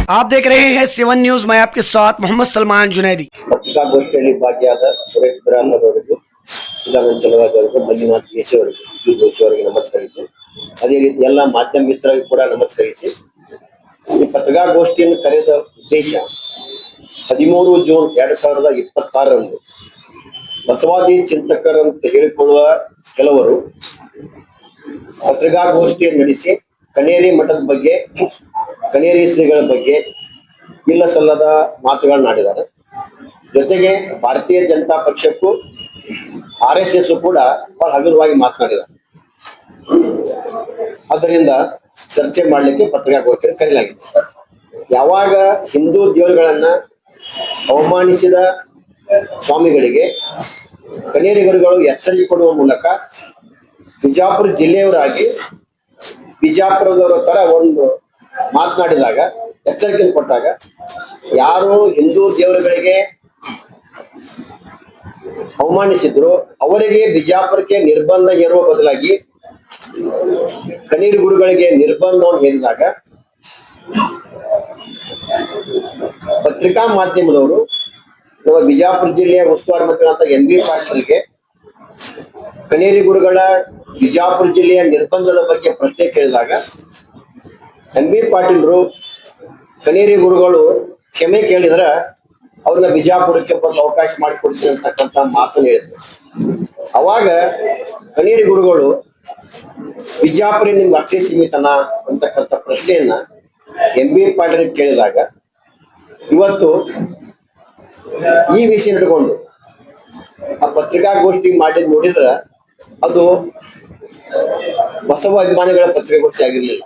आप देख रहे हैं सेवन न्यूज। मैं आपके साथ मोहम्मद सलमान जुनैदी। ಪತ್ರಿಕಾಗೋಷ್ಠಿಯಲ್ಲಿ ಭಾಗಿಯಾದ ಸುರೇಶ್ ಬ್ರಾಹ್ಮಣ್ ಅವರಿಗೂ ಚಿದಾನಂದ ಚಲವಾದಿ ಅವರಿಗೂ ಮಂಜುನಾಥ್ ಜೋಶಿ ಅವರಿಗೂ ಜೋಶಿ ಅವರಿಗೆ ನಮಸ್ಕರಿಸಿ, ಅದೇ ರೀತಿ ಎಲ್ಲ ಮಾಧ್ಯಮ ಮಿತ್ರರಿಗೂ ಕೂಡ ನಮಸ್ಕರಿಸಿ, ಈ ಪತ್ರಿಕಾಗೋಷ್ಠಿಯನ್ನು ಕರೆದ ಉದ್ದೇಶ 13 ಜೂನ್ 2026ರಂದು ಬಸವಾದಿ ಚಿಂತಕರಂತ ಹೇಳಿಕೊಳ್ಳುವ ಕೆಲವರು ಪತ್ರಿಕಾಗೋಷ್ಠಿಯನ್ನು ನಡೆಸಿ ಕನೇರಿ ಮಠದ ಬಗ್ಗೆ, ಕನೇರಿ ಶ್ರೀಗಳ ಬಗ್ಗೆ ಇಲ್ಲ ಸಲ್ಲದ ಮಾತುಗಳನ್ನಾಡಿದ್ದಾರೆ. ಜೊತೆಗೆ ಭಾರತೀಯ ಜನತಾ ಪಕ್ಷಕ್ಕೂ RSS ಕೂಡ ಬಹಳ ಹಗುರವಾಗಿ ಮಾತನಾಡಿದ್ದಾರೆ. ಆದ್ದರಿಂದ ಚರ್ಚೆ ಮಾಡಲಿಕ್ಕೆ ಪತ್ರಿಕಾಗೋಷ್ಠಿಯನ್ನು ಕರೆಯಲಾಗಿದೆ. ಯಾವಾಗ ಹಿಂದೂ ದೇವರುಗಳನ್ನ ಅವಮಾನಿಸಿದ ಸ್ವಾಮಿಗಳಿಗೆ ಕನೇರಿ ಗುರುಗಳು ಎಚ್ಚರಿಕೆ ಕೊಡುವ ಮೂಲಕ ಬಿಜಾಪುರ ಜಿಲ್ಲೆಯವರಾಗಿ ಬಿಜಾಪುರದವರ ತರ ಒಂದು ಮಾತನಾಡಿದಾಗ, ಎಚ್ಚರಿಕೆ ಕೊಟ್ಟಾಗ, ಯಾರು ಹಿಂದೂ ದೇವರುಗಳಿಗೆ ಅವಮಾನಿಸಿದ್ರು ಅವರಿಗೆ ಬಿಜಾಪುರಕ್ಕೆ ನಿರ್ಬಂಧ ಹೇರುವ ಬದಲಾಗಿ ಕನೇರಿ ಗುರುಗಳಿಗೆ ನಿರ್ಬಂಧವನ್ನು ಹೇರಿದಾಗ ಪತ್ರಿಕಾ ಮಾಧ್ಯಮದವರು ನಮ್ಮ ಬಿಜಾಪುರ ಜಿಲ್ಲೆಯ ಉಸ್ತುವಾರಿ ಮಂತ್ರಿಗಳಾದ MB ಪಾಟೀಲ್ಗೆ ಕನೇರಿ ಗುರುಗಳ ಬಿಜಾಪುರ ಜಿಲ್ಲೆಯ ನಿರ್ಬಂಧದ ಬಗ್ಗೆ ಪ್ರಶ್ನೆ ಕೇಳಿದಾಗ MB ಪಾಟೀಲ್ರು ಕನೇರಿ ಗುರುಗಳು ಕ್ಷಮೆ ಕೇಳಿದ್ರ ಅವ್ರನ್ನ ಬಿಜಾಪುರಕ್ಕೆ ಬರಲು ಅವಕಾಶ ಮಾಡಿಕೊಡ್ತೀನಿ ಅಂತಕ್ಕಂಥ ಮಾತನ್ನು ಹೇಳಿದ್ರು. ಅವಾಗ ಕನೇರಿ ಗುರುಗಳು ಬಿಜಾಪುರ ನಿಮ್ಗೆ ಅಷ್ಟೇ ಸೀಮಿತನ ಅಂತಕ್ಕಂಥ ಪ್ರಶ್ನೆಯನ್ನ MB ಪಾಟೀಲ್ ಕೇಳಿದಾಗ ಇವತ್ತು ಈ ವಿಷಯ ಹಿಡ್ಕೊಂಡು ಆ ಪತ್ರಿಕಾಗೋಷ್ಠಿ ಮಾಡಿದ್ ನೋಡಿದ್ರ ಅದು ಬಸವ ಅಭಿಮಾನಿಗಳ ಪತ್ರಿಕಾಗೋಷ್ಠಿ ಆಗಿರ್ಲಿಲ್ಲ,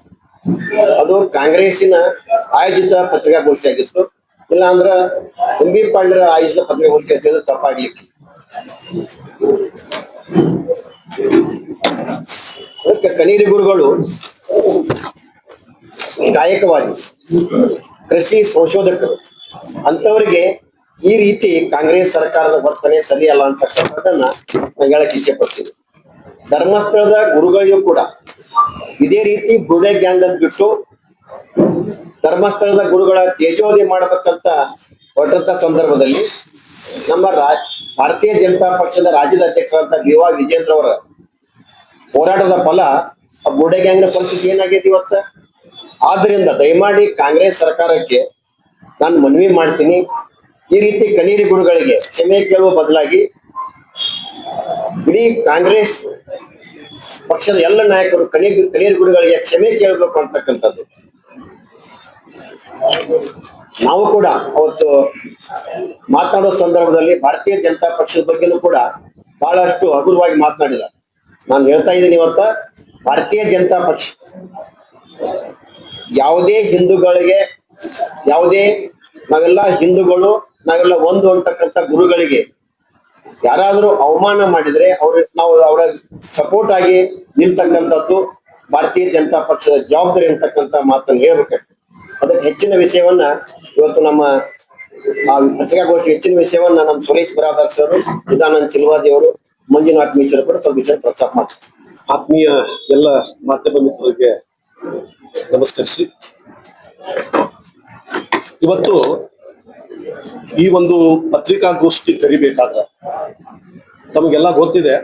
ಅದು ಕಾಂಗ್ರೆಸ್ಸಿನ ಆಯೋಜಿತ ಪತ್ರಿಕಾಗೋಷ್ಠಿ ಆಗಿತ್ತು. ಇಲ್ಲ ಅಂದ್ರ MB ಪಾಟೀಲ್ ಆಯೋಜಿತ ಪತ್ರಿಕಾಗೋಷ್ಠಿ ಅಂತ ಹೇಳಿದ್ರೆ ತಪ್ಪಾಗ್ಲಿಕ್ಕೆ. ಅದಕ್ಕೆ ಕನೇರಿ ಗುರುಗಳು ಗಾಯಕವಾದಿ, ಕೃಷಿ ಸಂಶೋಧಕರು, ಅಂತವರಿಗೆ ಈ ರೀತಿ ಕಾಂಗ್ರೆಸ್ ಸರ್ಕಾರದ ವರ್ತನೆ ಸರಿಯಲ್ಲ ಅಂತಕ್ಕಂಥದ್ದನ್ನ ಹೇಳಕ್ ಇಚ್ಛೆ ಪಡ್ತೀನಿ. ಧರ್ಮಸ್ಥಳದ ಗುರುಗಳಿಗೂ ಕೂಡ ಇದೇ ರೀತಿ ಬುಡೆ ಗ್ಯಾಂಗ್ ಅಂತ ಬಿಟ್ಟು ಧರ್ಮಸ್ಥಳದ ಗುರುಗಳ ತೇಜೋವಧಿ ಮಾಡಬೇಕಂತ ಹೊರಟಂತ ಸಂದರ್ಭದಲ್ಲಿ ನಮ್ಮ ಭಾರತೀಯ ಜನತಾ ಪಕ್ಷದ ರಾಜ್ಯದ ಅಧ್ಯಕ್ಷರಾದ BY ವಿಜೇಂದ್ರ ಅವರ ಹೋರಾಟದ ಫಲ ಆ ಬುಡೆ ಗ್ಯಾಂಗ್ನ ಪರಿಸ್ಥಿತಿ ಏನಾಗೈತಿ ಇವತ್ತ. ಆದ್ರಿಂದ ದಯಮಾಡಿ ಕಾಂಗ್ರೆಸ್ ಸರ್ಕಾರಕ್ಕೆ ನಾನು ಮನವಿ ಮಾಡ್ತೀನಿ, ಈ ರೀತಿ ಕನೇರಿ ಗುರುಗಳಿಗೆ ಕ್ಷಮೆ ಕೇಳುವ ಬದಲಾಗಿ ಇಡೀ ಕಾಂಗ್ರೆಸ್ ಪಕ್ಷದ ಎಲ್ಲ ನಾಯಕರು ಕನೇರಿ ಗುರುಗಳಿಗೆ ಕ್ಷಮೆ ಕೇಳಬೇಕು ಅಂತಕ್ಕಂಥದ್ದು. ನಾವು ಕೂಡ ಅವತ್ತು ಮಾತನಾಡೋ ಸಂದರ್ಭದಲ್ಲಿ ಭಾರತೀಯ ಜನತಾ ಪಕ್ಷದ ಬಗ್ಗೆನೂ ಕೂಡ ಬಹಳಷ್ಟು ಹಗುರವಾಗಿ ಮಾತನಾಡಿದ. ನಾನು ಹೇಳ್ತಾ ಇದ್ದೀನಿ, ಇವತ್ತ ಭಾರತೀಯ ಜನತಾ ಪಕ್ಷ ಯಾವುದೇ ಹಿಂದೂಗಳಿಗೆ, ಯಾವುದೇ ನಾವೆಲ್ಲ ಹಿಂದೂಗಳು, ನಾವೆಲ್ಲ ಒಂದು ಅಂತಕ್ಕಂಥ ಗುರುಗಳಿಗೆ ಯಾರಾದರೂ ಅವಮಾನ ಮಾಡಿದ್ರೆ ನಾವು ಅವರ ಸಪೋರ್ಟ್ ಆಗಿ ನಿಲ್ತಕ್ಕಂಥದ್ದು ಭಾರತೀಯ ಜನತಾ ಪಕ್ಷದ ಜವಾಬ್ದಾರಿ ಅಂತಕ್ಕಂಥ ಮಾತನ್ನು ಹೇಳ್ಬೇಕಾಗ್ತದೆ. ಅದಕ್ಕೆ ಹೆಚ್ಚಿನ ವಿಷಯವನ್ನ ಇವತ್ತು ನಮ್ಮ ಪತ್ರಿಕಾಗೋಷ್ಠಿ ಹೆಚ್ಚಿನ ವಿಷಯವನ್ನ ನಮ್ಮ ಸುರೇಶ್ ಬ್ರಾದರ್ ಸರ್, ಚಿದಾನಂದ ಚಲವಾದಿ ಅವರು, ಮಂಜುನಾಥ್ ಮೀಸರು ಕೂಡ ಸ್ವಲ್ಪ ವಿಷಯ ಪ್ರಸ್ತಾಪ ಮಾಡ್ತಾರೆ. ಆತ್ಮೀಯ ಎಲ್ಲ ಮಾಧ್ಯಮ ಮಿತ್ರರಿಗೆ ನಮಸ್ಕರಿಸಿ, ಇವತ್ತು ಈ ಒಂದು ಪತ್ರಿಕಾಗೋಷ್ಠಿ ಕರಿಬೇಕಾದ್ರೆ ತಮಗೆಲ್ಲ ಗೊತ್ತಿದೆ,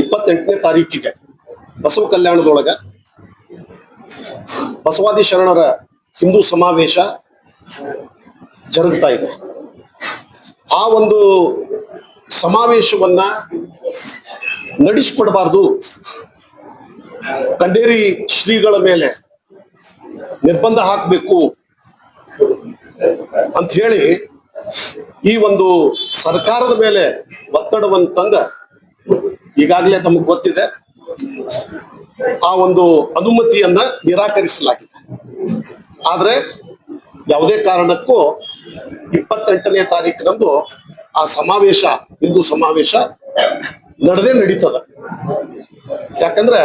28ನೇ ತಾರೀಕಿಗೆ ಬಸವ ಕಲ್ಯಾಣದೊಳಗ ಬಸವಾದಿ ಶರಣರ ಹಿಂದೂ ಸಮಾವೇಶ ಜರುಗ್ತಾ ಇದೆ. ಆ ಒಂದು ಸಮಾವೇಶವನ್ನ ನಡೆಸಿಕೊಡಬಾರ್ದು, ಕನೇರಿ ಶ್ರೀಗಳ ಮೇಲೆ ನಿರ್ಬಂಧ ಹಾಕಬೇಕು ಅಂತ ಹೇಳಿ ಈ ಒಂದು ಸರ್ಕಾರದ ಮೇಲೆ ಒತ್ತಡವನ್ನು ತಂದ ಈಗಾಗಲೇ ತಮಗೆ ಗೊತ್ತಿದೆ, ಆ ಒಂದು ಅನುಮತಿಯನ್ನ ನಿರಾಕರಿಸಲಾಗಿದೆ. ಆದ್ರೆ ಯಾವುದೇ ಕಾರಣಕ್ಕೂ 28ನೇ ತಾರೀಕಿನಂದು ಆ ಸಮಾವೇಶ, ಹಿಂದೂ ಸಮಾವೇಶ ನಡೆದೇ ನಡೀತದ. ಯಾಕಂದ್ರೆ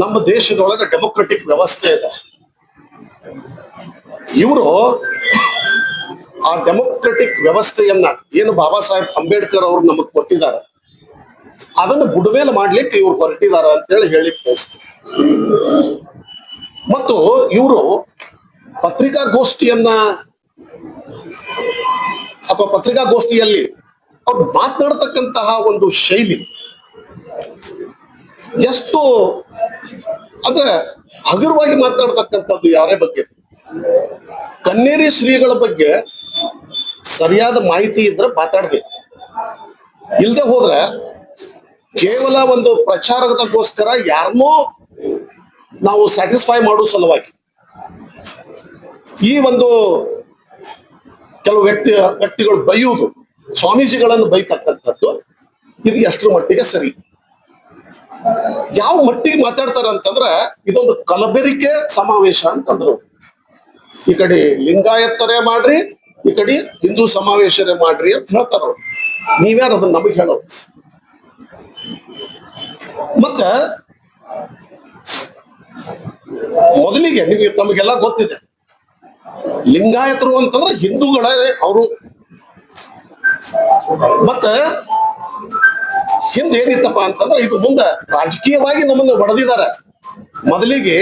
ನಮ್ಮ ದೇಶದೊಳಗೆ ಡೆಮೊಕ್ರೆಟಿಕ್ ವ್ಯವಸ್ಥೆ ಇದೆ. ಇವರು ಆ ಡೆಮೊಕ್ರೆಟಿಕ್ ವ್ಯವಸ್ಥೆಯನ್ನ ಏನು ಬಾಬಾ ಸಾಹೇಬ್ ಅಂಬೇಡ್ಕರ್ ಅವರು ನಮಗ್ ಕೊಟ್ಟಿದ್ದಾರೆ ಅದನ್ನು ಬುಡಮೇಲೆ ಮಾಡ್ಲಿಕ್ಕೆ ಇವ್ರು ಹೊರಟಿದ್ದಾರೆ ಅಂತೇಳಿ ಹೇಳಿಕ್ ಬಯಸ್ತೀನಿ. ಮತ್ತು ಇವರು ಪತ್ರಿಕಾಗೋಷ್ಠಿಯನ್ನ ಅಥವಾ ಪತ್ರಿಕಾಗೋಷ್ಠಿಯಲ್ಲಿ ಅವ್ರು ಮಾತನಾಡ್ತಕ್ಕಂತಹ ಒಂದು ಶೈಲಿ ಎಷ್ಟು ಅಂದ್ರೆ ಹಗುರವಾಗಿ ಮಾತನಾಡ್ತಕ್ಕಂಥದ್ದು ಯಾರೇ ಬಗ್ಗೆ. ಕನ್ನೇರಿ ಶ್ರೀಗಳ ಬಗ್ಗೆ ಸರಿಯಾದ ಮಾಹಿತಿ ಇದ್ರೆ ಮಾತಾಡ್ಬೇಕು. ಇಲ್ಲದೆ ಹೋದ್ರೆ ಕೇವಲ ಒಂದು ಪ್ರಚಾರದಗೋಸ್ಕರ ಯಾರನ್ನೋ ನಾವು ಸ್ಯಾಟಿಸ್ಫೈ ಮಾಡೋ ಸಲುವಾಗಿ ಈ ಒಂದು ಕೆಲವು ವ್ಯಕ್ತಿಗಳು ಬೈಯುವುದು, ಸ್ವಾಮೀಜಿಗಳನ್ನು ಬೈತಕ್ಕಂಥದ್ದು ಇದು ಎಷ್ಟರ ಮಟ್ಟಿಗೆ ಸರಿ? ಯಾವ ಮಟ್ಟಿಗೆ ಮಾತಾಡ್ತಾರ ಅಂತಂದ್ರ ಇದೊಂದು ಕಲಬೆರಿಕೆ ಸಮಾವೇಶ ಅಂತಂದ್ರು. ಈ ಕಡೆ ಲಿಂಗಾಯತರೇ ಮಾಡ್ರಿ, ಈ ಕಡೆ ಹಿಂದೂ ಸಮಾವೇಶರೇ ಮಾಡ್ರಿ ಅಂತ ಹೇಳ್ತಾರ. ನೀವ್ಯಾರು ಅದನ್ನ ನಮಗೆ ಹೇಳೋದು? ಮತ್ತ ಮೊದಲಿಗೆ ನೀವು ತಮಗೆಲ್ಲ ಗೊತ್ತಿದೆ, ಲಿಂಗಾಯತರು ಅಂತಂದ್ರೆ ಹಿಂದೂಗಳೇ ಅವರು. ಮತ್ತ ಹಿಂದೆ ಏನಿತ್ತಪ್ಪ ಅಂತಂದ್ರೆ ಇದು ಮುಂದೆ ರಾಜಕೀಯವಾಗಿ ನಮ್ಮನ್ನು ಹೊಡೆದಿದ್ದಾರೆ. ಮೊದಲಿಗೆ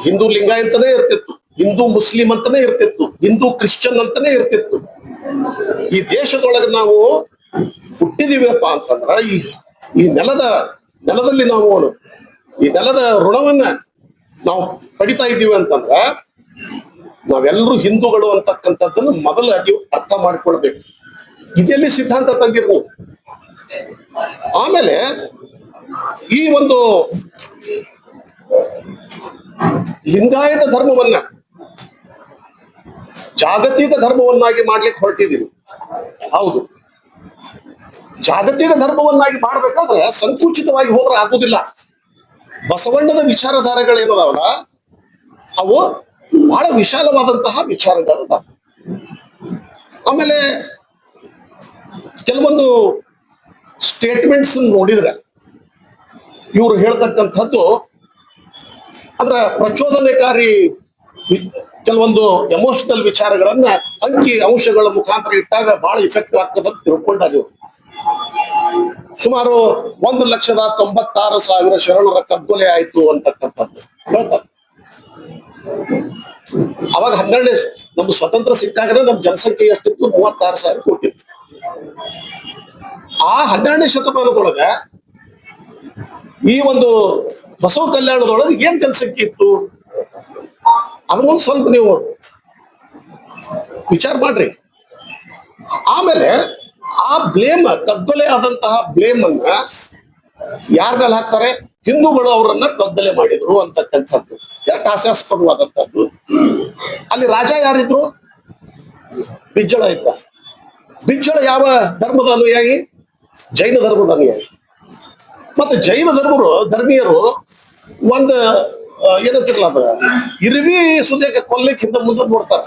ಹಿಂದೂ ಲಿಂಗಾಯತನೇ ಇರ್ತಿತ್ತು, ಹಿಂದೂ ಮುಸ್ಲಿಂ ಅಂತಾನೆ ಇರ್ತಿತ್ತು, ಹಿಂದೂ ಕ್ರಿಶ್ಚಿಯನ್ ಅಂತಾನೆ ಇರ್ತಿತ್ತು. ಈ ದೇಶದೊಳಗೆ ನಾವು ಹುಟ್ಟಿದೀವಪ್ಪ ಅಂತಂದ್ರ ಈ ನೆಲದಲ್ಲಿ ನಾವು ಈ ನೆಲದ ಋಣವನ್ನ ನಾವು ಪಡಿತಾ ಇದ್ದೀವಿ ಅಂತಂದ್ರ ನಾವೆಲ್ಲರೂ ಹಿಂದೂಗಳು ಅಂತಕ್ಕಂಥದ್ದನ್ನು ಮೊದಲು ನೀವು ಅರ್ಥ ಮಾಡ್ಕೊಳ್ಬೇಕು. ಇದೆಲ್ಲಿ ಸಿದ್ಧಾಂತ ತಂದಿರು. ಆಮೇಲೆ ಈ ಒಂದು ಲಿಂಗಾಯತ ಧರ್ಮವನ್ನ ಜಾಗತಿಕ ಧರ್ಮವನ್ನಾಗಿ ಮಾಡ್ಲಿಕ್ಕೆ ಹೊರಟಿದ್ದೀವಿ. ಹೌದು, ಜಾಗತಿಕ ಧರ್ಮವನ್ನಾಗಿ ಮಾಡ್ಬೇಕಾದ್ರೆ ಸಂಕುಚಿತವಾಗಿ ಹೋದ್ರೆ ಆಗುದಿಲ್ಲ. ಬಸವಣ್ಣನ ವಿಚಾರಧಾರೆಗಳೇನದಾವಲ್ಲ ಅವು ಬಹಳ ವಿಶಾಲವಾದಂತಹ ವಿಚಾರಗಳದಾವ. ಆಮೇಲೆ ಕೆಲವೊಂದು ಸ್ಟೇಟ್ಮೆಂಟ್ಸ್ ನೋಡಿದ್ರೆ ಇವರು ಹೇಳ್ತಕ್ಕಂಥದ್ದು ಅಂದ್ರ ಪ್ರಚೋದನೆಕಾರಿ ಕೆಲವೊಂದು ಎಮೋಷನಲ್ ವಿಚಾರಗಳನ್ನ ಅಂಕಿ ಅಂಶಗಳ ಮುಖಾಂತರ ಇಟ್ಟಾಗ ಬಹಳ ಇಫೆಕ್ಟಿವ್ ಆಗ್ತದೆ ಅಂತ ತಿಳ್ಕೊಂಡಾಗ ಇವರು ಸುಮಾರು 1,96,000 ಶರಣರ ಕಗ್ಗೊಲೆ ಆಯ್ತು ಅಂತಕ್ಕಂಥದ್ದು ಹೇಳ್ತಾರೆ. ಅವಾಗ 12ನೇ ನಮ್ದು ಸ್ವತಂತ್ರ ಸಿಕ್ಕಾಗಲೇ ನಮ್ ಜನಸಂಖ್ಯೆ ಎಷ್ಟಿತ್ತು? 36,000 ಕೊಟ್ಟಿತ್ತು. ಆ 12ನೇ ಶತಮಾನದೊಳಗ ಈ ಒಂದು ಬಸವ ಕಲ್ಯಾಣದೊಳಗೆ ಏನ್ ಜನಸಂಖ್ಯೆ ಇತ್ತು ಅದನ್ನೊಂದು ಸ್ವಲ್ಪ ನೀವು ವಿಚಾರ ಮಾಡ್ರಿ. ಆಮೇಲೆ ಆ ಬ್ಲೇಮ್, ಕಗ್ಗೊಲೆ ಆದಂತಹ ಬ್ಲೇಮ್ ಅನ್ನ ಯಾರ ಮೇಲೆ ಹಾಕ್ತಾರೆ? ಹಿಂದೂಗಳು ಅವರನ್ನ ಕಗ್ಗೊಲೆ ಮಾಡಿದ್ರು ಅಂತಕ್ಕಂಥದ್ದು ಎಷ್ಟು ಹಾಸ್ಯಾಸ್ಪದವಾದಂಥದ್ದು. ಅಲ್ಲಿ ರಾಜ ಯಾರಿದ್ರು? ಬಿಜ್ಜಳ ಇದ್ದ. ಬಿಜ್ಜಳ ಯಾವ ಧರ್ಮದ ಅನುಯಾಯಿ? ಜೈನ ಧರ್ಮದ ಅನುಯಾಯಿ. ಮತ್ತೆ ಜೈನ ಧರ್ಮೀಯರು ಒಂದು ಏನಂತಿರಲ್ಲ ಅದ ಇರುವಿ ಸುದ್ಯಕ್ಕೆ ಕೊಲ್ಲಿಕ್ಕೆ ಹಿಂದೆ ಮುಂದೆ ನೋಡ್ತಾರೆ.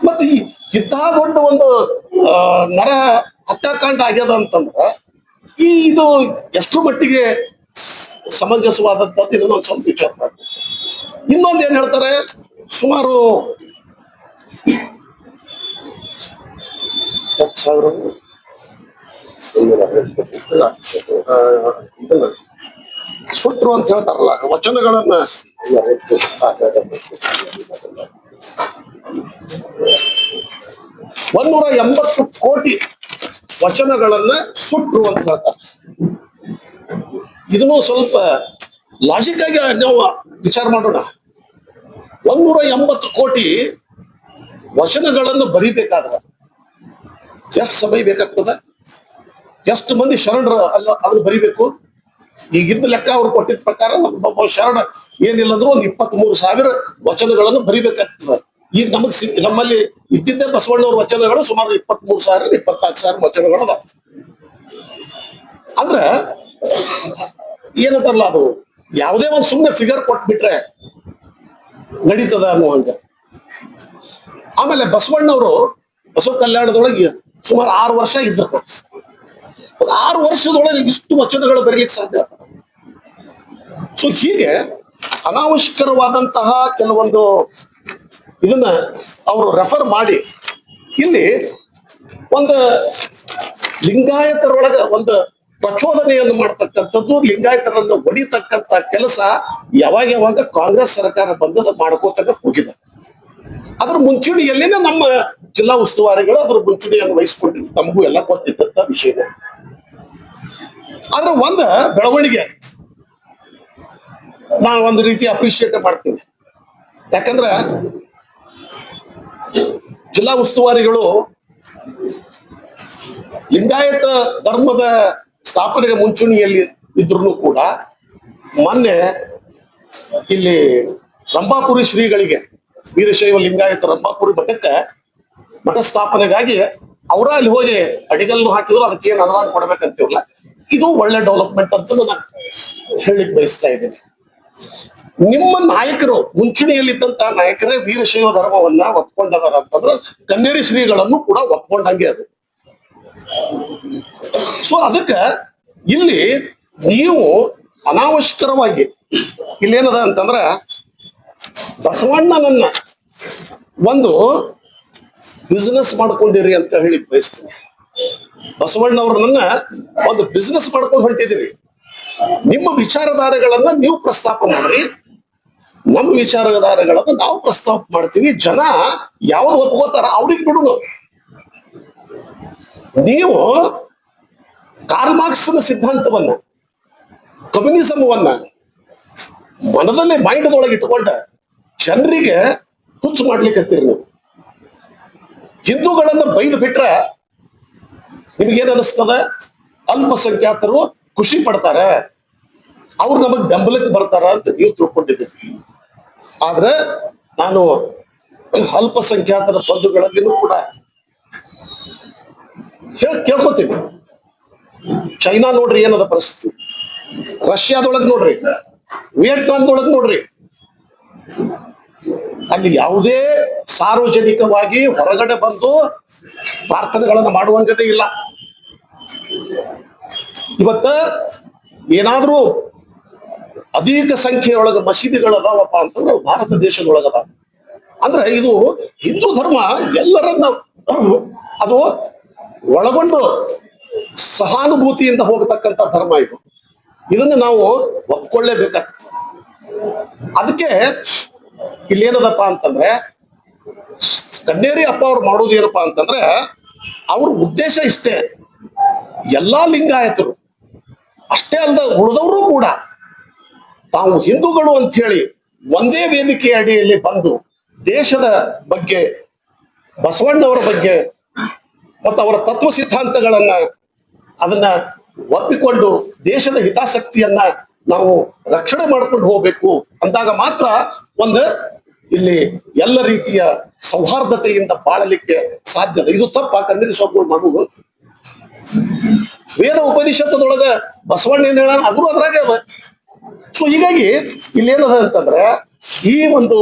ಮತ್ತೆ ಇಂತಹ ದೊಡ್ಡ ಒಂದು ನರ ಹತ್ಯಾಕಾಂಡ ಆಗ್ಯದ ಅಂತಂದ್ರ ಇದು ಎಷ್ಟು ಮಟ್ಟಿಗೆ ಸಮಂಜಸವಾದಂಥದ್ದು ಇದನ್ನ ಒಂದು ಸ್ವಲ್ಪ ವಿಚಾರ ಮಾಡಿ. ಇನ್ನೊಂದು ಏನ್ ಹೇಳ್ತಾರೆ, ಸುಮಾರು 10,000 ಸುಟ್ರು ಅಂತ ಹೇಳ್ತಾರಲ್ಲ ವಚನಗಳನ್ನ 180 ಕೋಟಿ ವಚನಗಳನ್ನ ಸುಟ್ರು ಅಂತ ಹೇಳ್ತಾರೆ. ಇದನ್ನು ಸ್ವಲ್ಪ ಲಾಜಿಕ್ ಆಗಿ ನಾವು ವಿಚಾರ ಮಾಡೋಣ. 180 ಕೋಟಿ ವಚನಗಳನ್ನು ಬರಿಬೇಕಾದ್ರೆ ಎಷ್ಟು ಸಮಯ ಬೇಕಾಗ್ತದ? ಎಷ್ಟು ಮಂದಿ ಶರಣರ ಅದನ್ನು ಬರಿಬೇಕು? ಈಗಿದ್ದ ಲೆಕ್ಕ ಅವ್ರು ಕೊಟ್ಟಿದ್ದ ಪ್ರಕಾರ ಒಬ್ಬ ಶರಣ ಏನಿಲ್ಲ ಅಂದ್ರೂ ಒಂದು 23,000 ವಚನಗಳನ್ನು ಬರಿಬೇಕಾಗ್ತದ. ಈಗ ನಮ್ಮಲ್ಲಿ ಇದ್ದಿದ್ದೇ ಬಸವಣ್ಣವ್ರ ವಚನಗಳು ಸುಮಾರು 23,000 24,000 ವಚನಗಳು ಅದಾವ. ಅಂದ್ರ ಏನಂತಾರಲ್ಲ, ಅದು ಯಾವುದೇ ಒಂದು ಸುಮ್ಮನೆ ಫಿಗರ್ ಕೊಟ್ಬಿಟ್ರೆ ನಡೀತದ ಅನ್ನುವಂಗ. ಆಮೇಲೆ ಬಸವಣ್ಣವರು ಬಸವ ಕಲ್ಯಾಣದೊಳಗೆ ಸುಮಾರು 6 ವರ್ಷ ಇದ್ರು. 6 ವರ್ಷದೊಳಗೆ ಇಷ್ಟು ವಚನಗಳು ಬರೀಲಿಕ್ಕೆ ಸಾಧ್ಯ. ಸೊ ಹೀಗೆ ಅನಾವಶ್ಯಕರವಾದಂತಹ ಕೆಲವೊಂದು ಇದನ್ನ ಅವರು ರೆಫರ್ ಮಾಡಿ ಇಲ್ಲಿ ಒಂದು ಲಿಂಗಾಯತರೊಳಗ ಒಂದು ಪ್ರಚೋದನೆಯನ್ನು ಮಾಡ್ತಕ್ಕಂಥದ್ದು, ಲಿಂಗಾಯತರನ್ನು ಹೊಡಿತಕ್ಕಂತ ಕೆಲಸ ಯಾವಾಗ ಕಾಂಗ್ರೆಸ್ ಸರ್ಕಾರ ಬಂದದ ಮಾಡ್ಕೋತಕ್ಕ ಹೋಗಿದೆ. ಅದ್ರ ಮುಂಚೂಣಿಯಲ್ಲೇನೆ ನಮ್ಮ ಜಿಲ್ಲಾ ಉಸ್ತುವಾರಿಗಳು ಅದ್ರ ಮುಂಚೂಣಿಯನ್ನು ವಹಿಸ್ಕೊಂಡಿದ್ದು ತಮಗೂ ಎಲ್ಲ ಗೊತ್ತಿದ್ದಂತ ವಿಷಯ. ಆದ್ರೆ ಒಂದ ಬೆಳವಣಿಗೆ ನಾನು ಒಂದು ರೀತಿ ಅಪ್ರಿಶಿಯೇಟ್ ಮಾಡ್ತೀನಿ. ಯಾಕಂದ್ರ ಜಿಲ್ಲಾ ಉಸ್ತುವಾರಿಗಳು ಲಿಂಗಾಯತ ಧರ್ಮದ ಸ್ಥಾಪನೆಗೆ ಮುಂಚೂಣಿಯಲ್ಲಿ ಇದ್ರು ಕೂಡ ಮೊನ್ನೆ ಇಲ್ಲಿ ರಂಭಾಪುರಿ ಶ್ರೀಗಳಿಗೆ, ವೀರಶೈವ ಲಿಂಗಾಯತ ರಂಭಾಪುರಿ ಮಠಕ್ಕೆ ಮಠ ಸ್ಥಾಪನೆಗಾಗಿ ಅವರ ಅಲ್ಲಿ ಹೋಗಿ ಅಡಿಗಲ್ಲು ಹಾಕಿದ್ರು, ಅದಕ್ಕೆ ಏನು ಅನುದಾನ ಕೊಡ್ಬೇಕಂತೀವಲ್ಲ, ಇದು ಒಳ್ಳೆ ಡೆವಲಪ್ಮೆಂಟ್ ಅಂತ ನಾನು ಹೇಳಿಕ್ ಬಯಸ್ತಾ ಇದ್ದೀನಿ. ನಿಮ್ಮ ನಾಯಕರು, ಮುಂಚೂಣಿಯಲ್ಲಿದ್ದಂತ ನಾಯಕರೇ ವೀರಶೈವ ಧರ್ಮವನ್ನ ಒಪ್ಕೊಂಡದಾರ ಅಂತಂದ್ರೆ ಕನ್ನೇರಿ ಶ್ರೀಗಳನ್ನು ಕೂಡ ಒಪ್ಕೊಂಡಂಗೆ ಅದು. ಸೊ ಅದಕ್ಕ ಇಲ್ಲಿ ನೀವು ಅನಾವಶ್ಯಕರವಾಗಿ ಇಲ್ಲೇನದ ಅಂತಂದ್ರ ಬಸವಣ್ಣನನ್ನ ಒಂದು ಬಿಸಿನೆಸ್ ಮಾಡ್ಕೊಂಡಿರಿ ಅಂತ ಹೇಳಿ ಬಯಸ್ತೀನಿ. ಬಸವಣ್ಣವ್ರನ್ನ ಒಂದು ಬಿಸಿನೆಸ್ ಮಾಡ್ಕೊಂಡು ಹೊಂಟಿದಿರಿ. ನಿಮ್ಮ ವಿಚಾರಧಾರೆಗಳನ್ನ ನೀವು ಪ್ರಸ್ತಾಪ ಮಾಡ್ರಿ, ನಮ್ಮ ವಿಚಾರಧಾರೆಗಳನ್ನ ನಾವು ಪ್ರಸ್ತಾಪ ಮಾಡ್ತೀವಿ. ಜನ ಯಾವ್ದು ಒಪ್ಕೋತಾರ ಅವ್ರಿಗೆ ಬಿಡುನು. ನೀವು ಕಾರ್ಲ್ ಮಾರ್ಕ್ಸ್ನ ಸಿದ್ಧಾಂತವನ್ನ, ಕಮ್ಯುನಿಸಮವನ್ನ ಮನದಲ್ಲೇ ಮೈಂಡ್ದೊಳಗೆ ಇಟ್ಕೊಂಡ ಜನರಿಗೆ ಹುಚ್ಚು ಮಾಡ್ಲಿಕ್ಕತ್ತೀರಿ ನೀವು. ಹಿಂದೂಗಳನ್ನ ಬೈದು ಬಿಟ್ರೆ ನಿಮ್ಗೇನ್ ಅನಿಸ್ತದ? ಅಲ್ಪಸಂಖ್ಯಾತರು ಖುಷಿ ಪಡ್ತಾರೆ, ಅವ್ರು ನಮಗ್ ಬೆಂಬಲಕ್ಕೆ ಬರ್ತಾರ ಅಂತ ನೀವು ತಿಳ್ಕೊಂಡಿದ್ದೀರಿ. ಆದ್ರೆ ನಾನು ಅಲ್ಪಸಂಖ್ಯಾತರ ಬಂಧುಗಳಲ್ಲಿನೂ ಕೂಡ ಕೇಳ್ಕೊತೀನಿ. ಚೈನಾ ನೋಡ್ರಿ ಏನದ ಪರಿಸ್ಥಿತಿ, ರಷ್ಯಾದೊಳಗ್ ನೋಡ್ರಿ, ವಿಯೆಟ್ನಾಂದೊಳಗ್ ನೋಡ್ರಿ, ಅಲ್ಲಿ ಯಾವುದೇ ಸಾರ್ವಜನಿಕವಾಗಿ ಹೊರಗಡೆ ಬಂದು ಪ್ರಾರ್ಥನೆಗಳನ್ನ ಮಾಡುವಂಗದೇ ಇಲ್ಲ. ಇವತ್ತ ಏನಾದ್ರೂ ಅಧಿಕ ಸಂಖ್ಯೆಯೊಳಗ ಮಸೀದಿಗಳದಾವಪ್ಪ ಅಂತಂದ್ರೆ ಭಾರತ ದೇಶದೊಳಗದ. ಅಂದ್ರೆ ಇದು ಹಿಂದೂ ಧರ್ಮ ಎಲ್ಲರನ್ನ ಅದು ಒಳಗೊಂಡು ಸಹಾನುಭೂತಿಯಿಂದ ಹೋಗತಕ್ಕಂತ ಧರ್ಮ ಇದು. ಇದನ್ನ ನಾವು ಒಪ್ಕೊಳ್ಳೇಬೇಕಾಗ್ತದೆ. ಅದಕ್ಕೆ ಇಲ್ಲೇನದಪ್ಪ ಅಂತಂದ್ರೆ ಕನ್ನೇರಿ ಅಪ್ಪ ಅವ್ರು ಮಾಡೋದು ಏನಪ್ಪಾ ಅಂತಂದ್ರೆ ಅವ್ರ ಉದ್ದೇಶ ಇಷ್ಟೇ, ಎಲ್ಲಾ ಲಿಂಗಾಯತರು ಅಷ್ಟೇ ಅಲ್ಲದ ಉಳಿದವರು ಕೂಡ ತಾವು ಹಿಂದೂಗಳು ಅಂತ ಹೇಳಿ ಒಂದೇ ವೇದಿಕೆ ಅಡಿಯಲ್ಲಿ ಬಂದು ದೇಶದ ಬಗ್ಗೆ, ಬಸವಣ್ಣವರ ಬಗ್ಗೆ ಮತ್ತು ಅವರ ತತ್ವ ಸಿದ್ಧಾಂತಗಳನ್ನ ಅದನ್ನ ಒಪ್ಪಿಕೊಂಡು ದೇಶದ ಹಿತಾಸಕ್ತಿಯನ್ನ ನಾವು ರಕ್ಷಣೆ ಮಾಡ್ಕೊಂಡು ಹೋಗ್ಬೇಕು ಅಂದಾಗ ಮಾತ್ರ ಒಂದು ಇಲ್ಲಿ ಎಲ್ಲ ರೀತಿಯ ಸೌಹಾರ್ದತೆಯಿಂದ ಬಾಳಲಿಕ್ಕೆ ಸಾಧ್ಯತೆ. ಇದು ತಪ್ಪ ಕನ್ನೇರಿ ಸ್ವಾಮಿಗಳು ಮಾಡುವುದು. ವೇದ ಉಪನಿಷತ್ತದೊಳಗ ಬಸವಣ್ಣ ಏನ್ ಹೇಳ ಅದ್ರು ಅದ್ರಾಗೆ ಅದ. ಸೊ ಹೀಗಾಗಿ ಇಲ್ಲೇನದ ಅಂತಂದ್ರೆ ಈ ಒಂದು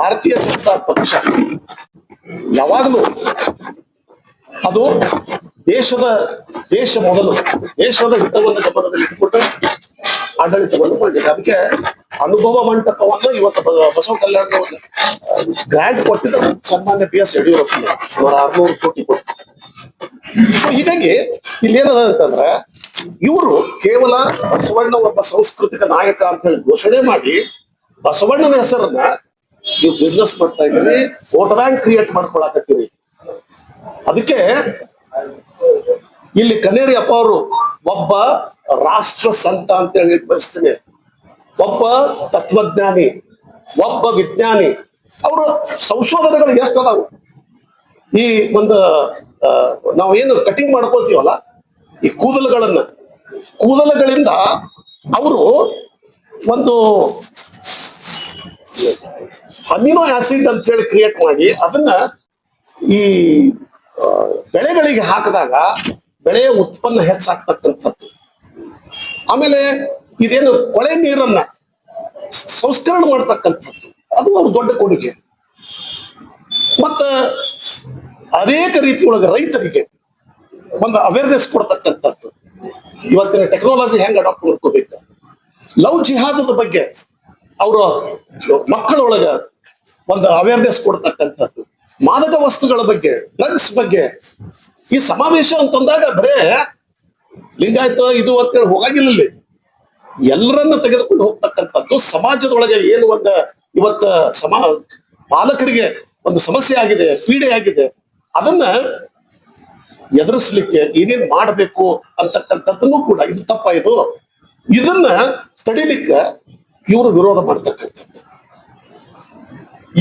ಭಾರತೀಯ ಜನತಾ ಪಕ್ಷ ಯಾವಾಗಲೂ ಅದು ದೇಶ ಮೊದಲು, ದೇಶದ ಹಿತವನ್ನು ಗಮನದಲ್ಲಿ ಇಟ್ಬಿಟ್ಟು ಆಡಳಿತವನ್ನು ಮಾಡಿದೆ. ಅದಕ್ಕೆ ಅನುಭವ ಮಂಟಪವನ್ನು ಇವತ್ತು ಬಸವ ಕಲ್ಯಾಣ ಗ್ರಾಂಟ್ ಕೊಟ್ಟಿದ್ದ ಸನ್ಮಾನ್ಯ BS ಯಡಿಯೂರಪ್ಪ ಸುಮಾರು 600 ಕೋಟಿ ಕೊಟ್ಟು. ಸೊ ಹೀಗಾಗಿ ಇಲ್ಲೇನದ ಅಂತಂದ್ರೆ ಇವರು ಕೇವಲ ಬಸವಣ್ಣ ಒಬ್ಬ ಸಾಂಸ್ಕೃತಿಕ ನಾಯಕ ಅಂತ ಹೇಳಿ ಘೋಷಣೆ ಮಾಡಿ ಬಸವಣ್ಣನ ಹೆಸರನ್ನ ನೀವು ಬಿಸ್ನೆಸ್ ಮಾಡ್ತಾ ಇದ್ದೀರಿ, ವೋಟ್ ಬ್ಯಾಂಕ್ ಕ್ರಿಯೇಟ್ ಮಾಡ್ಕೊಳಕತ್ತೀರಿ. ಅದಕ್ಕೆ ಇಲ್ಲಿ ಕನ್ನೇರಿ ಅಪ್ಪ ಅವರು ಒಬ್ಬ ರಾಷ್ಟ್ರ ಸಂತ ಅಂತ ಹೇಳಿ ಬಯಸ್ತೀನಿ, ಒಬ್ಬ ತತ್ವಜ್ಞಾನಿ, ಒಬ್ಬ ವಿಜ್ಞಾನಿ. ಅವರು ಸಂಶೋಧನೆಗಳು ಎಷ್ಟು ಅದಾವು. ಈ ಒಂದು ನಾವೇನು ಕಟಿಂಗ್ ಮಾಡ್ಕೊಳ್ತೀವಲ್ಲ, ಈ ಕೂದಲುಗಳಿಂದ ಅವರು ಒಂದು ಅಮಿನೋ ಆಸಿಡ್ ಅಂತ ಹೇಳಿ ಕ್ರಿಯೇಟ್ ಮಾಡಿ ಅದನ್ನ ಈ ಬೆಳೆಗಳಿಗೆ ಹಾಕಿದಾಗ ಬೆಳೆಯ ಉತ್ಪನ್ನ ಹೆಚ್ಚಾಗ್ತಕ್ಕಂಥದ್ದು. ಆಮೇಲೆ ಇದೇನು ಕೊಳೆ ನೀರನ್ನ ಸಂಸ್ಕರಣೆ ಮಾಡ್ತಕ್ಕಂಥದ್ದು, ಅದು ಅವ್ರ ದೊಡ್ಡ ಕೊಡುಗೆ. ಮತ್ತ ಅನೇಕ ರೀತಿ ಒಳಗೆ ರೈತರಿಗೆ ಒಂದು ಅವೇರ್ನೆಸ್ ಕೊಡ್ತಕ್ಕಂಥದ್ದು. ಇವತ್ತಿನ ಟೆಕ್ನಾಲಜಿ ಹೆಂಗ್ ಅಡಾಪ್ಟ್ ಮಾಡ್ಕೋಬೇಕು, ಲವ್ ಜಿಹಾದದ ಬಗ್ಗೆ ಅವರ ಮಕ್ಕಳೊಳಗ ಒಂದು ಅವೇರ್ನೆಸ್ ಕೊಡ್ತಕ್ಕಂಥದ್ದು, ಮಾದಕ ವಸ್ತುಗಳ ಬಗ್ಗೆ, ಡ್ರಗ್ಸ್ ಬಗ್ಗೆ. ಈ ಸಮಾವೇಶ ಅಂತಂದಾಗ ಬರೇ ಲಿಂಗಾಯತ ಇದು ಅಂತೇಳಿ ಹೋಗಾಗಿಲ್ಲ ಇಲ್ಲಿ. ಎಲ್ಲರನ್ನ ತೆಗೆದುಕೊಂಡು ಹೋಗ್ತಕ್ಕಂಥದ್ದು ಸಮಾಜದೊಳಗೆ ಏನು ಒಂದು ಇವತ್ತ ಪಾಲಕರಿಗೆ ಒಂದು ಸಮಸ್ಯೆ ಆಗಿದೆ, ಪೀಡೆ ಆಗಿದೆ, ಅದನ್ನ ಎದುರಿಸ್ಲಿಕ್ಕೆ ಏನೇನ್ ಮಾಡಬೇಕು ಅಂತಕ್ಕಂಥದ್ದನ್ನು ಕೂಡ ಇದು ತಪ್ಪ, ಇದನ್ನ ತಡಿಲಿಕ್ಕೆ ಇವರು ವಿರೋಧ ಮಾಡ್ತಕ್ಕಂಥದ್ದು.